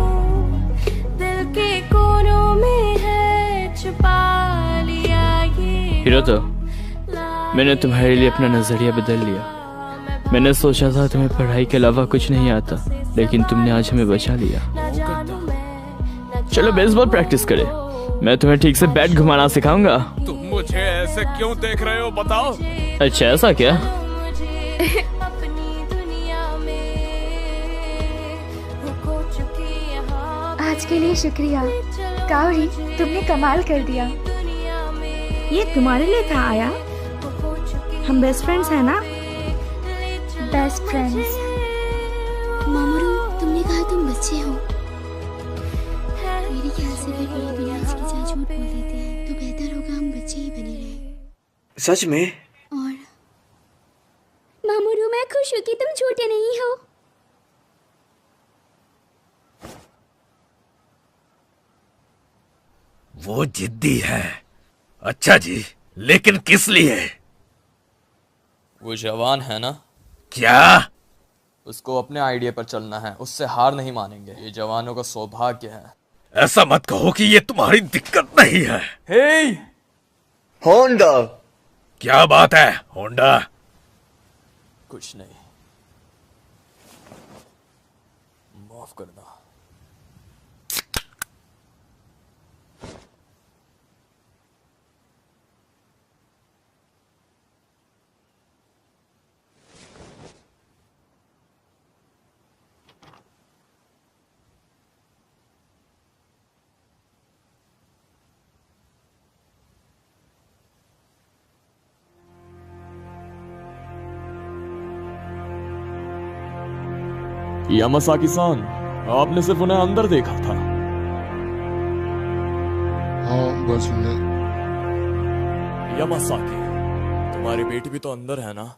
दिल के कोनों में है छुपा लिया ये। हिरोतो, मैंने तुम्हारे लिए अपना नजरिया बदल लिया। मैंने सोचा था तुम्हें पढ़ाई के अलावा कुछ नहीं आता, लेकिन तुमने आज हमें बचा लिया। चलो बेसबॉल प्रैक्टिस करें, मैं तुम्हें ठीक से बैट घुमाना सिखाऊंगा। तुम मुझे ऐसे क्यों देख रहे हो बताओ? अच्छा ऐसा क्या? आज के लिए शुक्रिया काउरी, तुमने कमाल कर दिया। ये तुम्हारे लिए था आया? हम बेस्ट फ्रेंड्स हैं ना? Best friends. मामरू, तुमने कहा तुम बच्चे हो। मेरे ख्याल से अगर कोई बिना हिचकिचाए झूठ बोल देते हैं तो बेहतर होगा हम बच्चे ही बने रहें। सच में? और मामरू, मैं खुश हूँ कि तुम झूठे नहीं हो। वो जिद्दी है। अच्छा जी, लेकिन किस लिए? वो जवान है ना? क्या? उसको अपने आइडिया पर चलना है, उससे हार नहीं मानेंगे। ये जवानों का सौभाग्य है। ऐसा मत कहो कि ये तुम्हारी दिक्कत नहीं है। हे होंडा। क्या बात है होंडा? कुछ नहीं, माफ करना। यामासाकी-सान, आपने सिर्फ उन्हें अंदर देखा था। हाँ, बस उन्हें। यामासाकी, तुम्हारी बेटी भी तो अंदर है ना?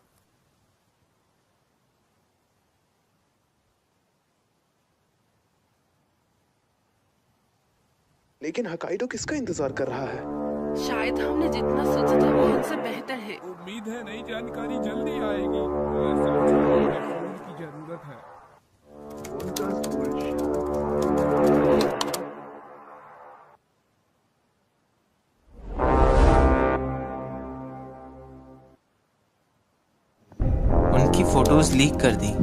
लेकिन हकाइडो किसका इंतजार कर रहा है? शायद हमने जितना सोचा था वो हमसे बेहतर है। उम्मीद है नई जानकारी जल्दी आएगी। फोन की जरूरत है। उनकी फोटोज लीक कर दी।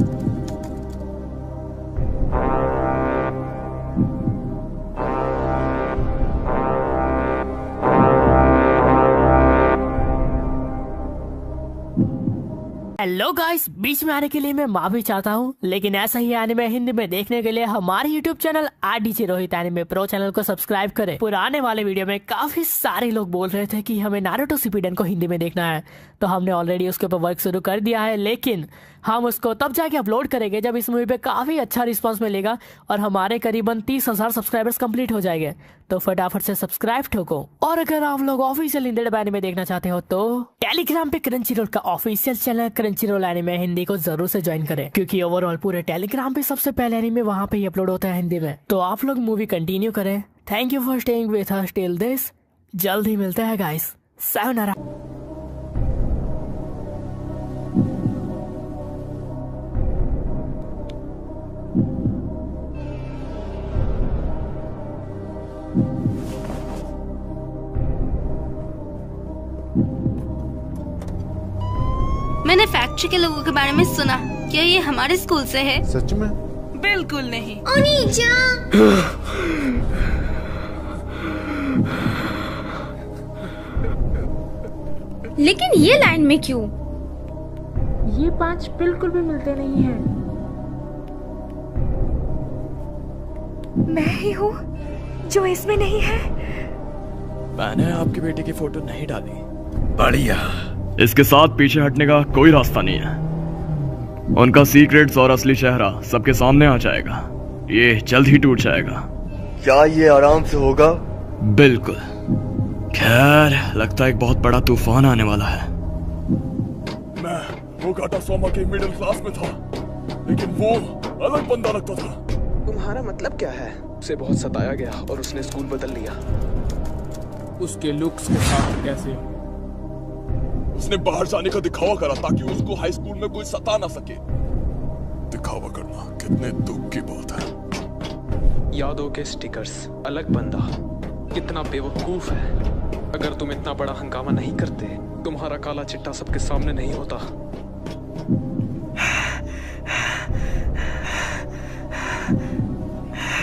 हेलो गाइस, बीच में आने के लिए मैं माफी चाहता हूँ, लेकिन ऐसा ही एनिमे हिंदी में देखने के लिए हमारे YouTube channel RDJ Rohit anime pro channel को सब्सक्राइब करें। पुराने वाले वीडियो में काफी सारे लोग बोल रहे थे कि हमें नारुतो शिपुडेन को हिंदी में देखना है, तो हमने ऑलरेडी उसके ऊपर वर्क शुरू कर दिया है, लेकिन हम उसको तब जाके अपलोड करेंगे जब इस मूवी पे काफी अच्छा रिस्पांस मिलेगा और हमारे करीबन 30,000 सब्सक्राइबर्स कंप्लीट हो जाएंगे। तो फटाफट से सब्सक्राइब ठोको। और अगर आप लोग ऑफिशियल हिंदी डब एनिमे देखना चाहते हो तो टेलीग्राम पे क्रंचीरोल का official channel Crunchyroll anime Hindi को जरूर से ज्वाइन करें, क्योंकि ओवरऑल पूरे टेलीग्राम पे सबसे पहले एनिमे वहाँ पे ही अपलोड होता है हिंदी में। तो आप लोग मूवी कंटिन्यू करें। Thank you for staying with us till this. जल्द ही मिलते हैं गाइस। सायोनारा। मैंने फैक्ट्री के लोगों के बारे में सुना। क्या ये हमारे स्कूल से है? सच में? बिल्कुल नहीं। लेकिन ये लाइन में क्यों? ये 5 बिल्कुल भी मिलते नहीं हैं। मैं ही हूँ जो इसमें नहीं है। मैंने आपकी बेटी की फोटो नहीं डाली। बढ़िया। इसके साथ पीछे हटने का कोई रास्ता नहीं है। उनका सीक्रेट्स और असली चेहरा सबके सामने आ जाएगा। ये जल्द ही टूट जाएगा। क्या ये आराम से होगा? बिल्कुल। खैर, लगता है एक बहुत बड़ा तूफान आने वाला है। मैं बोगाटा सोमा के मिडिल क्लास में था, लेकिन वो अलग बंदा लगता था। तुम्हारा मतलब क्या है? उसे बहुत सताया गया और उसने स्कूल बदल लिया। उसके लुक्स के साथ कैसे? उसने बाहर जाने का दिखावा करा ताकि उसको हाई स्कूल में कोई सता ना सके। दिखावा करना कितने दुख की बात है। यादों के स्टिकर्स, अलग बंदा, कितना बेवकूफ है। अगर तुम इतना बड़ा हंगामा नहीं करते, तुम्हारा काला चिट्टा सबके सामने नहीं होता।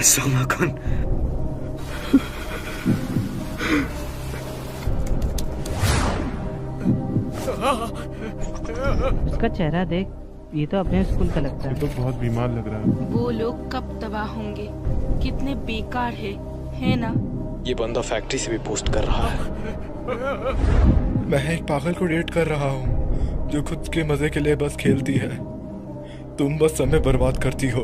सोमा-कुन, उसका चेहरा देख, ये तो अपने स्कूल का लगता है। ये तो बहुत बीमार लग रहा है। वो लोग कब तबाह होंगे? कितने बेकार है ना? ये बंदा फैक्ट्री से भी पोस्ट कर रहा है। मैं एक पागल को डेट कर रहा हूँ जो खुद के मजे के लिए बस खेलती है। तुम बस समय बर्बाद करती हो।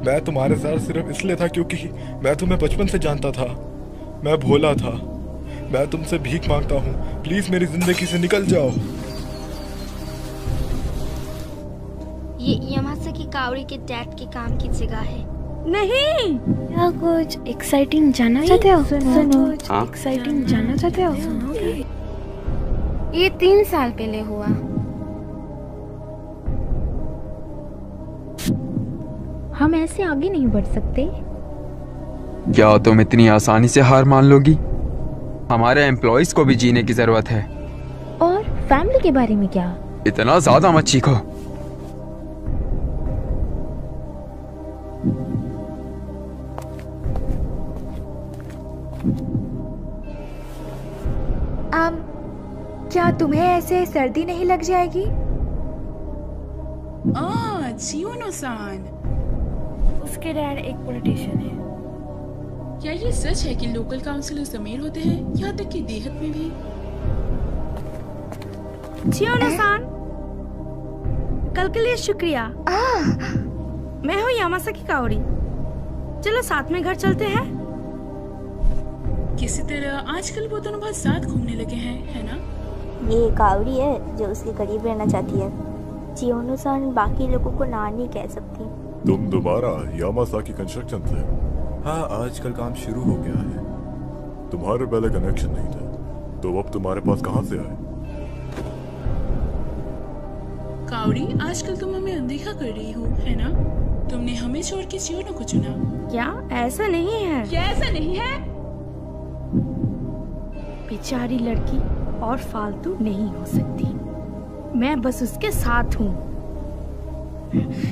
मैं तुम्हारे साथ सिर्फ इसलिए था क्योंकि मैं तुम्हें बचपन से जानता था। मैं भोला था। मैं तुमसे भीख मांगता हूँ, प्लीज मेरी जिंदगी से निकल जाओ। ये यामासाकी काओरी के डैड के काम की जगह है। नहीं, क्या कुछ एक्साइटिंग जानना चाहते हो? सुनो, एक्साइटिंग जानना चाहते हो? ये 3 साल पहले हुआ। हम ऐसे आगे नहीं बढ़ सकते। क्या तुम इतनी आसानी से हार मान लोगी? हमारे एम्प्लॉइज को भी जीने की जरूरत है। और फैमिली के बारे में क्या? इतना ज्यादा मत चीखो। क्या तुम्हें ऐसे सर्दी नहीं लग जाएगी? चियोनो-सान, उसके डैड एक पॉलिटिशियन है। क्या ये सच है कि लोकल काउंसिलर्स अमीर होते हैं, यहाँ तक कि देहात में भी? चियोनो-सान, कल के लिए शुक्रिया। मैं हूँ यामासाकी काओरी। चलो साथ में घर चलते हैं। किसी तरह आजकल वो दोनों बहुत साथ घूमने लगे हैं, है ना? ये कावड़ी है जो उसके करीब रहना चाहती है। चियोनो-सान बाकी लोगों को ना नहीं कह सकती। तुम दोबारा यामासाकी कंस्ट्रक्शन से? हाँ, आजकल काम शुरू हो गया है। तुम्हारे पहले कनेक्शन नहीं थे, तो अब तुम्हारे पास कहाँ से आए? कावड़ी, आजकल तुम हमें अनदेखा कर रही हो, है ना? तुमने हमें छोड़ के चियोनो को चुना। क्या ऐसा नहीं है? क्या ऐसा नहीं है? बेचारी लड़की और फालतू नहीं हो सकती। मैं बस उसके साथ हूँ।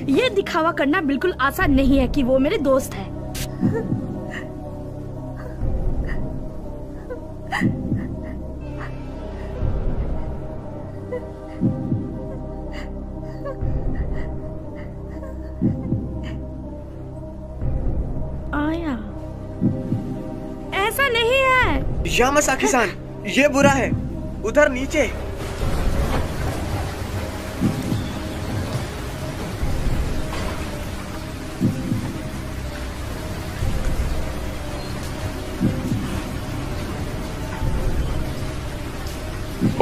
ये दिखावा करना बिल्कुल आसान नहीं है कि वो मेरे दोस्त है। आया, ऐसा नहीं है। यामासाकी-सान, ये बुरा है। उधर नीचे।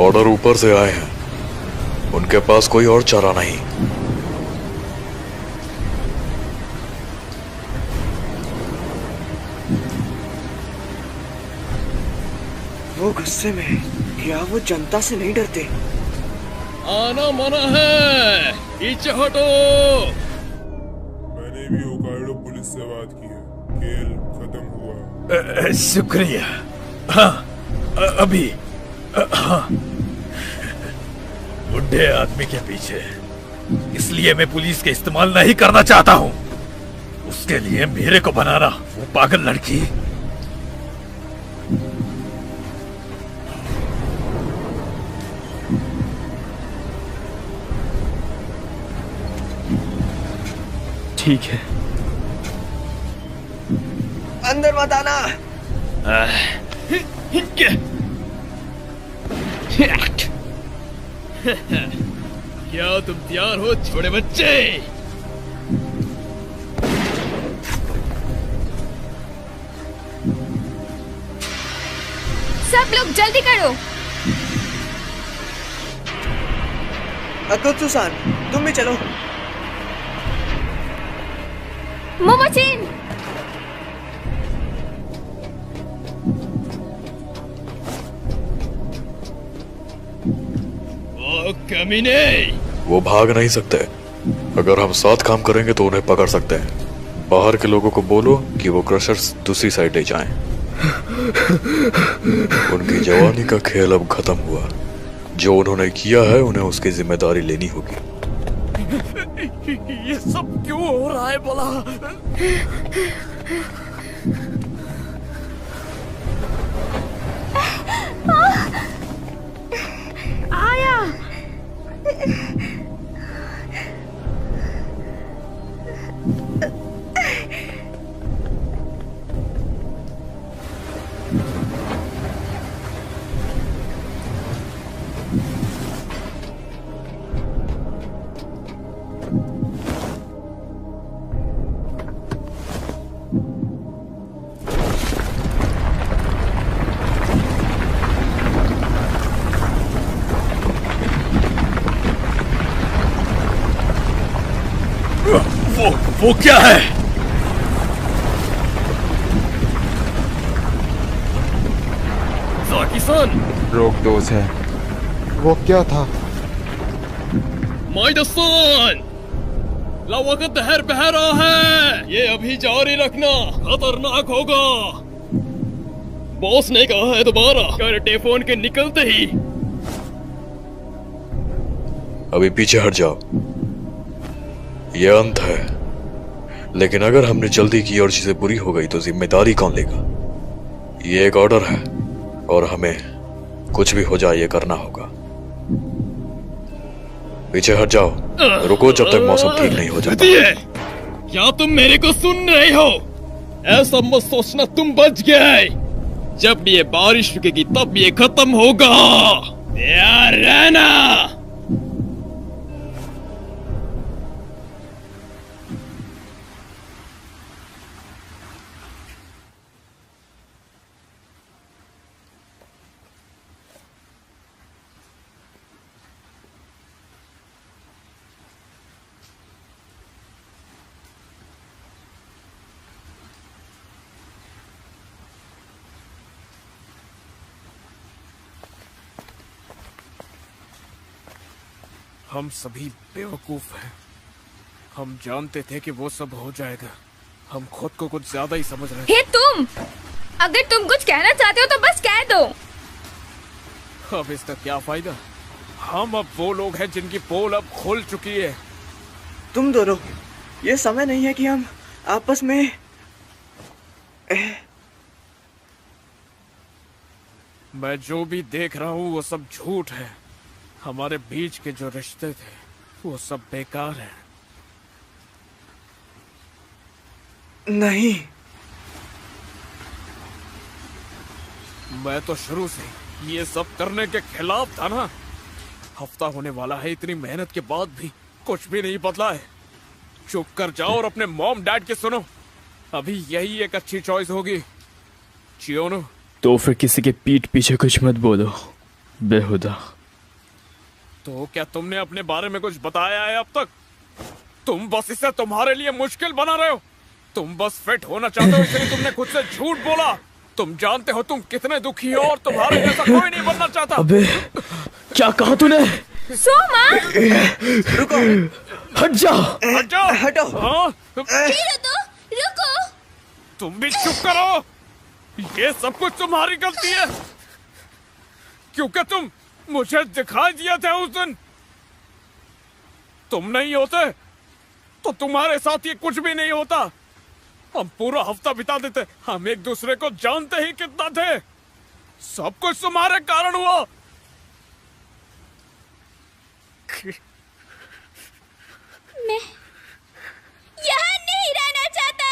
ऑर्डर ऊपर से आए हैं, उनके पास कोई और चारा नहीं। वो गुस्से में, क्या वो जनता से नहीं डरते? आना मना है, पीछे हटो। मैंने भी होकाइडो पुलिस से बात की है। खेल खत्म हुआ। शुक्रिया। हाँ, अभी हाँ, बुढ़े आदमी के पीछे, इसलिए मैं पुलिस के इस्तेमाल नहीं करना चाहता हूँ। उसके लिए मेरे को बनाना, वो पागल लड़की। ठीक है। अंदर मत आना। क्या तुम तैयार हो छोटे बच्चे? सब लोग जल्दी करो। अकुत्सुसान, तुम भी चलो। मोमोचिन, ओ कमीने! वो भाग नहीं सकते। अगर हम साथ काम करेंगे तो उन्हें पकड़ सकते हैं। बाहर के लोगों को बोलो कि वो क्रशर्स दूसरी साइड ले जाएं। उनकी जवानी का खेल अब खत्म हुआ। जो उन्होंने किया है उन्हें उसकी जिम्मेदारी लेनी होगी। ये सब क्यों हो रहा है भला? आया। वो क्या है? जाकी-सान! रोक दो उसे। वो क्या था? माइदा-सान! लावा का दहर बह रहा है। ये अभी जारी रखना, खतरनाक होगा। बॉस ने कहा है दोबारा करटे फोन के निकलते ही। अभी पीछे हट जाओ। ये अंत है, लेकिन अगर हमने जल्दी की और चीजें बुरी हो गई तो जिम्मेदारी कौन लेगा? ये एक ऑर्डर है और हमें कुछ भी हो जाए ये करना होगा। पीछे हट जाओ। रुको जब तक मौसम ठीक नहीं हो जाता। क्या तुम मेरे को सुन रहे हो? ऐसा मत सोचना तुम बच गए। जब भी ये बारिश रुकेगी तब ये खत्म होगा। तैयार रहना। हम सभी बेवकूफ हैं। हम जानते थे कि वो सब हो जाएगा। हम खुद को कुछ ज्यादा ही समझ रहे हे तुम! अगर तुम कुछ कहना चाहते हो तो बस कह दो। अब इसका क्या फायदा? हम अब वो लोग हैं जिनकी पोल अब खुल चुकी है। तुम दोनों, ये समय नहीं है कि हम आपस में मैं जो भी देख रहा हूँ वो सब झूठ है। हमारे बीच के जो रिश्ते थे वो सब बेकार हैं। नहीं, मैं तो शुरू से ये सब करने के खिलाफ था ना। हफ्ता होने वाला है, इतनी मेहनत के बाद भी कुछ भी नहीं बदला है। चुप कर जाओ और अपने मॉम डैड की सुनो। अभी यही एक अच्छी चॉइस होगी। चियोनो, तो फिर किसी के पीठ पीछे कुछ मत बोलो बेहुदा। तो क्या तुमने अपने बारे में कुछ बताया है अब तक? तुम बस इसे तुम्हारे लिए मुश्किल बना रहे हो। तुम बस फिट होना चाहते हो, इसलिए तुमने खुद से झूठ बोला। तुम जानते हो तुम कितने दुखी हो और तुम्हारे जैसा कोई नहीं बनना चाहता। अबे क्या कहा तूने? सोमा! रुको! हट जा! हट जाओ! हटो! हाँ? रुको! तुम भी चुप करो। ये सब कुछ तुम्हारी गलती है, क्योंकि तुम मुझे दिखाई दिया था उस दिन। तुम नहीं होते तो तुम्हारे साथ ये कुछ भी नहीं होता। हम पूरा हफ्ता बिता देते, हम एक दूसरे को जानते ही कितना थे। सब कुछ तुम्हारे कारण हुआ। मैं यहाँ नहीं रहना चाहता।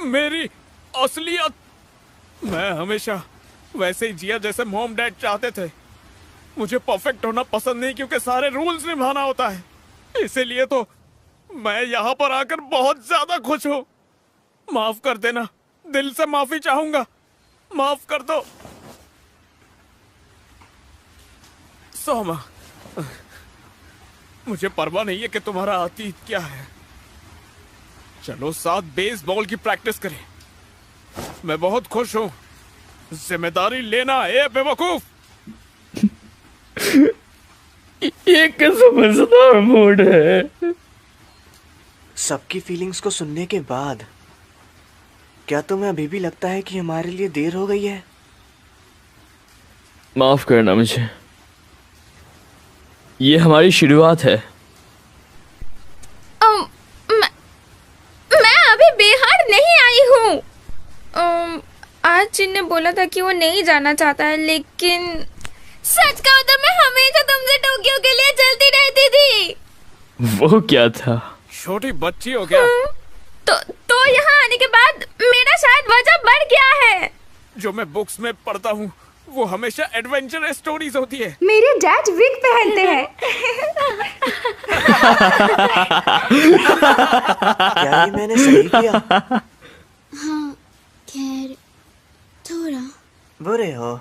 मेरी असलियत, मैं हमेशा वैसे ही जिया जैसे मॉम डैड चाहते थे। मुझे परफेक्ट होना पसंद नहीं क्योंकि सारे रूल्स निभाना होता है। इसीलिए तो मैं यहाँ पर आकर बहुत ज्यादा खुश हूँ। माफ कर देना, दिल से माफी चाहूंगा, माफ कर दो। सोमा, मुझे परवाह नहीं है कि तुम्हारा अतीत क्या है। चलो साथ बेसबॉल की प्रैक्टिस करें। मैं बहुत खुश हूँ। जिम्मेदारी लेना ए बेवकूफ। ये कैसा मजेदार मूड है। सबकी फीलिंग्स को सुनने के बाद क्या तुम्हें अभी भी लगता है कि हमारे लिए देर हो गई है? माफ करना मुझे, ये हमारी शुरुआत है। मैं अभी बिहार नहीं आई हूँ। आज जिन ने बोला था कि वो नहीं जाना चाहता है, लेकिन सच कहूँ तो मैं हमेशा तुमसे टोक्यो के लिए चलती रहती थी। वो क्या था? छोटी बच्ची हो क्या? तो यहाँ आने के बाद मेरा शायद वजह बढ़ गया है। जो मैं बुक्स में पढ़ता हूँ वो हमेशा एडवेंचर स्टोरीज होती है। मेरे डैड विग पहनते हैं। क्या ये मैंने सही किया? हाँ, खैर थोड़ा। बुरे हो।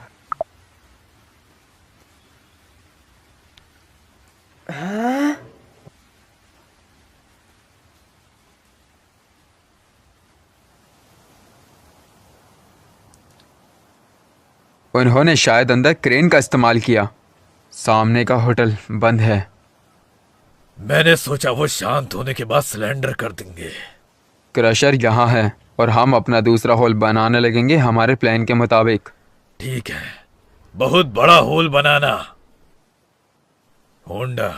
हाँ? उन्होंने शायद अंदर क्रेन का इस्तेमाल किया। सामने का होटल बंद है। मैंने सोचा वो शांत होने के बाद सिलेंडर कर देंगे। क्रशर यहाँ है और हम अपना दूसरा होल बनाने लगेंगे हमारे प्लान के मुताबिक। ठीक है, बहुत बड़ा होल बनाना। होंडा,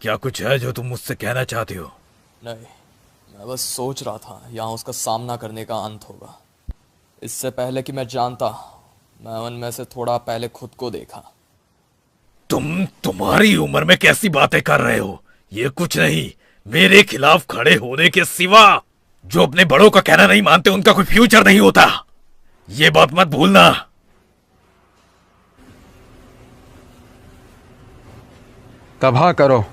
क्या कुछ है जो तुम मुझसे कहना चाहती हो? नहीं, मैं बस सोच रहा था यहाँ उसका सामना करने का अंत होगा। इससे पहले कि मैं जानता, मैं उनमें से थोड़ा पहले खुद को देखा। तुम्हारी उम्र में कैसी बातें कर रहे हो? ये कुछ नहीं, मेरे खिलाफ खड़े होने के सिवा। जो अपने बड़ों का कहना नहीं मानते उनका कोई फ्यूचर नहीं होता, ये बात मत भूलना। तबाह करो।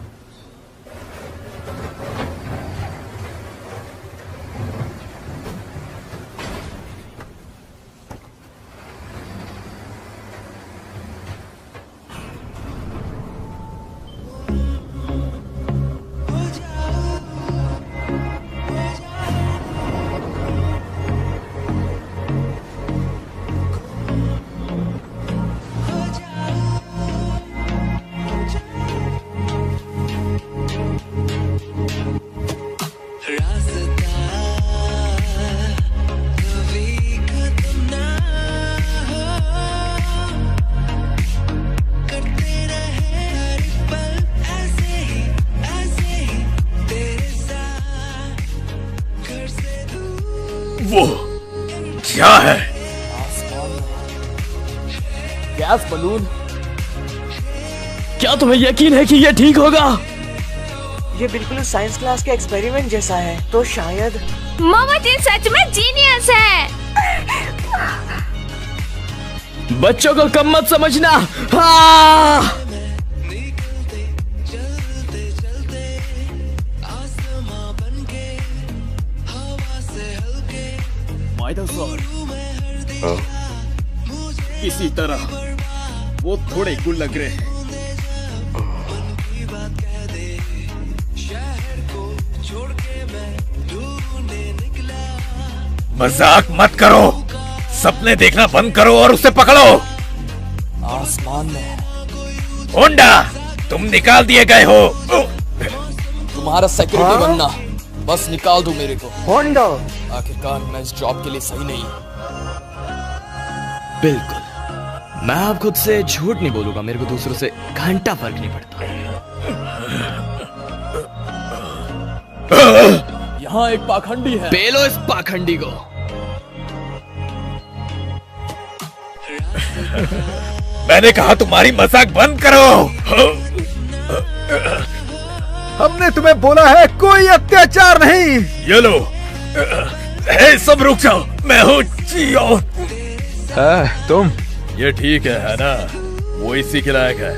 वो क्या है? Gas balloon. क्या तुम्हें यकीन है कि ये ठीक होगा? ये बिल्कुल साइंस क्लास के एक्सपेरिमेंट जैसा है, तो शायद मोमोजी सच में जीनियस है। बच्चों को कम मत समझना। हाँ! इसी तरह वो थोड़े कुल लग रहे हैं। मजाक मत करो, सपने देखना बंद करो और उसे पकड़ो। आसमान में। होंडा, तुम निकाल दिए गए हो। तुम्हारा सेक्रेटरी बनना, बस निकाल दो मेरे को। होंडा, आखिरकार मैं इस जॉब के लिए सही नहीं। बिल्कुल, मैं अब खुद से झूठ नहीं बोलूंगा, मेरे को दूसरों से घंटा फर्क नहीं पड़ता। यहाँ एक पाखंडी है। पेलो इस पाखंडी को। मैंने कहा तुम्हारी मजाक बंद करो। हमने तुम्हें बोला है कोई अत्याचार नहीं। ये लो। हे सब रुक जाओ, मैं हूँ जियो। तुम ये ठीक है ना? वो इसी के लायक है।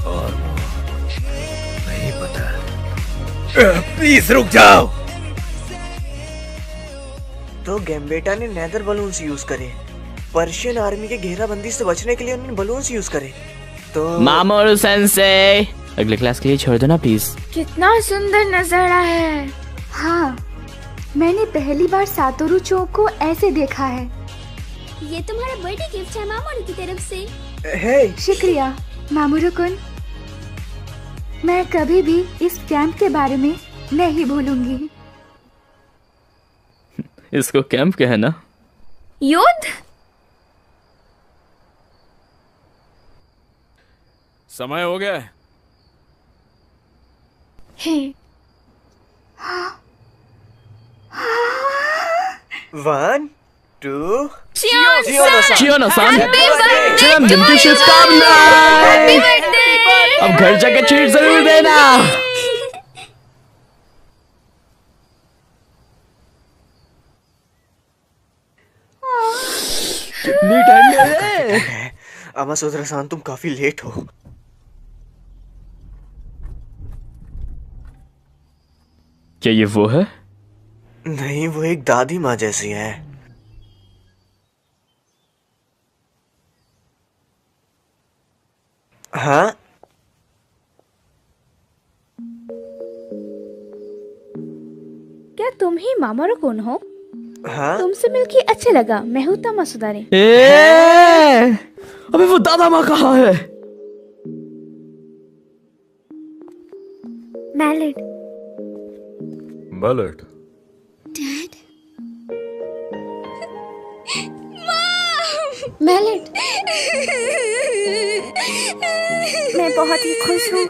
और नहीं पता। प्लीज रुक जाओ। तो गैम्बेटा ने नेदर बलून्स यूज करे। पर्शियन आर्मी के घेराबंदी से बचने के लिए उन्होंने बलून्स यूज करे। तो मामोरू सेंसे, अगले क्लास के लिए छोड़ दो ना प्लीज। कितना सुंदर नजारा है। हाँ, मैंने पहली बार सातोरू चो को ऐसे देखा है। ये तुम्हारा बर्थडे गिफ्ट है मामोरू की तरफ से। हे, शुक्रिया मामोरू कुन। मैं कभी भी इस कैंप के बारे में नहीं भूलूंगी। इसको कैंप कहना? युद्ध? समय हो गया है। हे। 1, 2 चियोनो-सान, जन्मदिन की शुभकामनाएं। अब घर जाके ट्रीट जरूर देना। कितनी ठंड है। अमासुद्रा-सान, तुम काफी लेट हो। क्या ये वो है? नहीं, वो एक दादी माँ जैसी है। हाँ, क्या तुम ही मामोरू कुन हो? हाँ? तुमसे मिलके अच्छा लगा। मैं हूँ तमासुदारे। अबे वो दादा माँ कहाँ है? मैलेट। मैलेट। डैड। मैलेट। मैं बहुत ही खुश हूँ।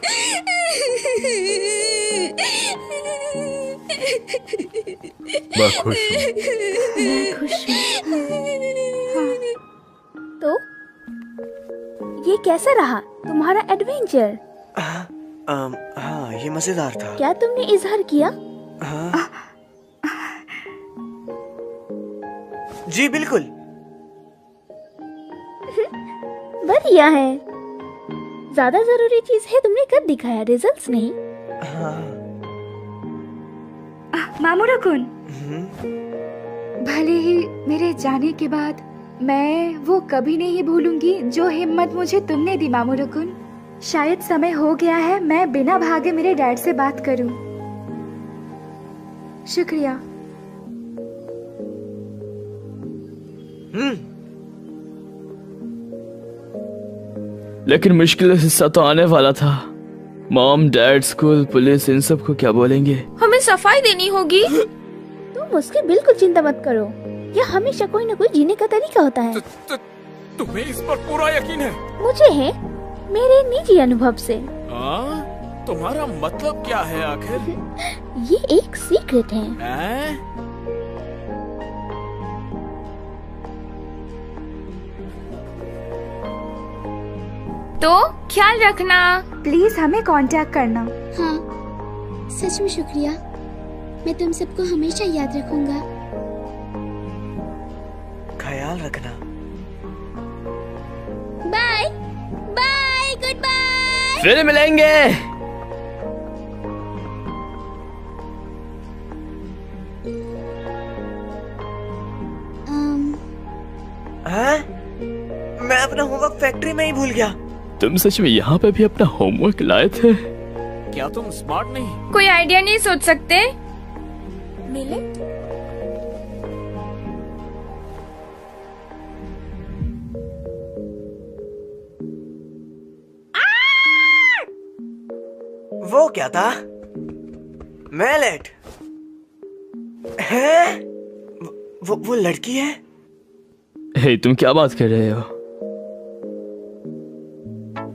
मैं खुश हूँ। मैं खुश हूँ। हाँ। तो ये कैसा रहा तुम्हारा एडवेंचर? हाँ, ये मजेदार था। क्या तुमने इजहार किया? हाँ। जी बिल्कुल। बढ़िया है। ज्यादा जरूरी चीज है तुमने कब दिखाया, रिजल्ट्स नहीं। हाँ। मामोरू कुन, भले ही मेरे जाने के बाद मैं वो कभी नहीं भूलूंगी जो हिम्मत मुझे तुमने दी मामोरू कुन। शायद समय हो गया है मैं बिना भागे मेरे डैड से बात करूं। शुक्रिया। लेकिन मुश्किल हिस्सा तो आने वाला था। मॉम, डैड, स्कूल, पुलिस, इन सब को क्या बोलेंगे? हमें सफाई देनी होगी। तुम उसकी बिल्कुल चिंता मत करो। यह हमेशा कोई न कोई जीने का तरीका होता है। तुम्हें इस पर पूरा यकीन है? मुझे है, मेरे निजी अनुभव से। तुम्हारा मतलब क्या है आखिर? ये एक सीक्रेट है। तो ख्याल रखना। प्लीज हमें कांटेक्ट करना। हाँ, सच में शुक्रिया। मैं तुम सबको हमेशा याद रखूंगा। ख्याल रखना। Bye bye, good bye. फिर मिलेंगे। हाँ? मैं अपना होमवर्क फैक्ट्री में ही भूल गया। तुम सच में यहाँ पे भी अपना होमवर्क लाए थे? क्या तुम स्मार्ट नहीं? कोई आइडिया नहीं सोच सकते? मिले? वो क्या था? मैलेट है? वो लड़की है? हे, तुम क्या बात कर रहे हो?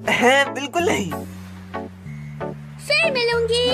है बिल्कुल नहीं। फिर मिलूंगी।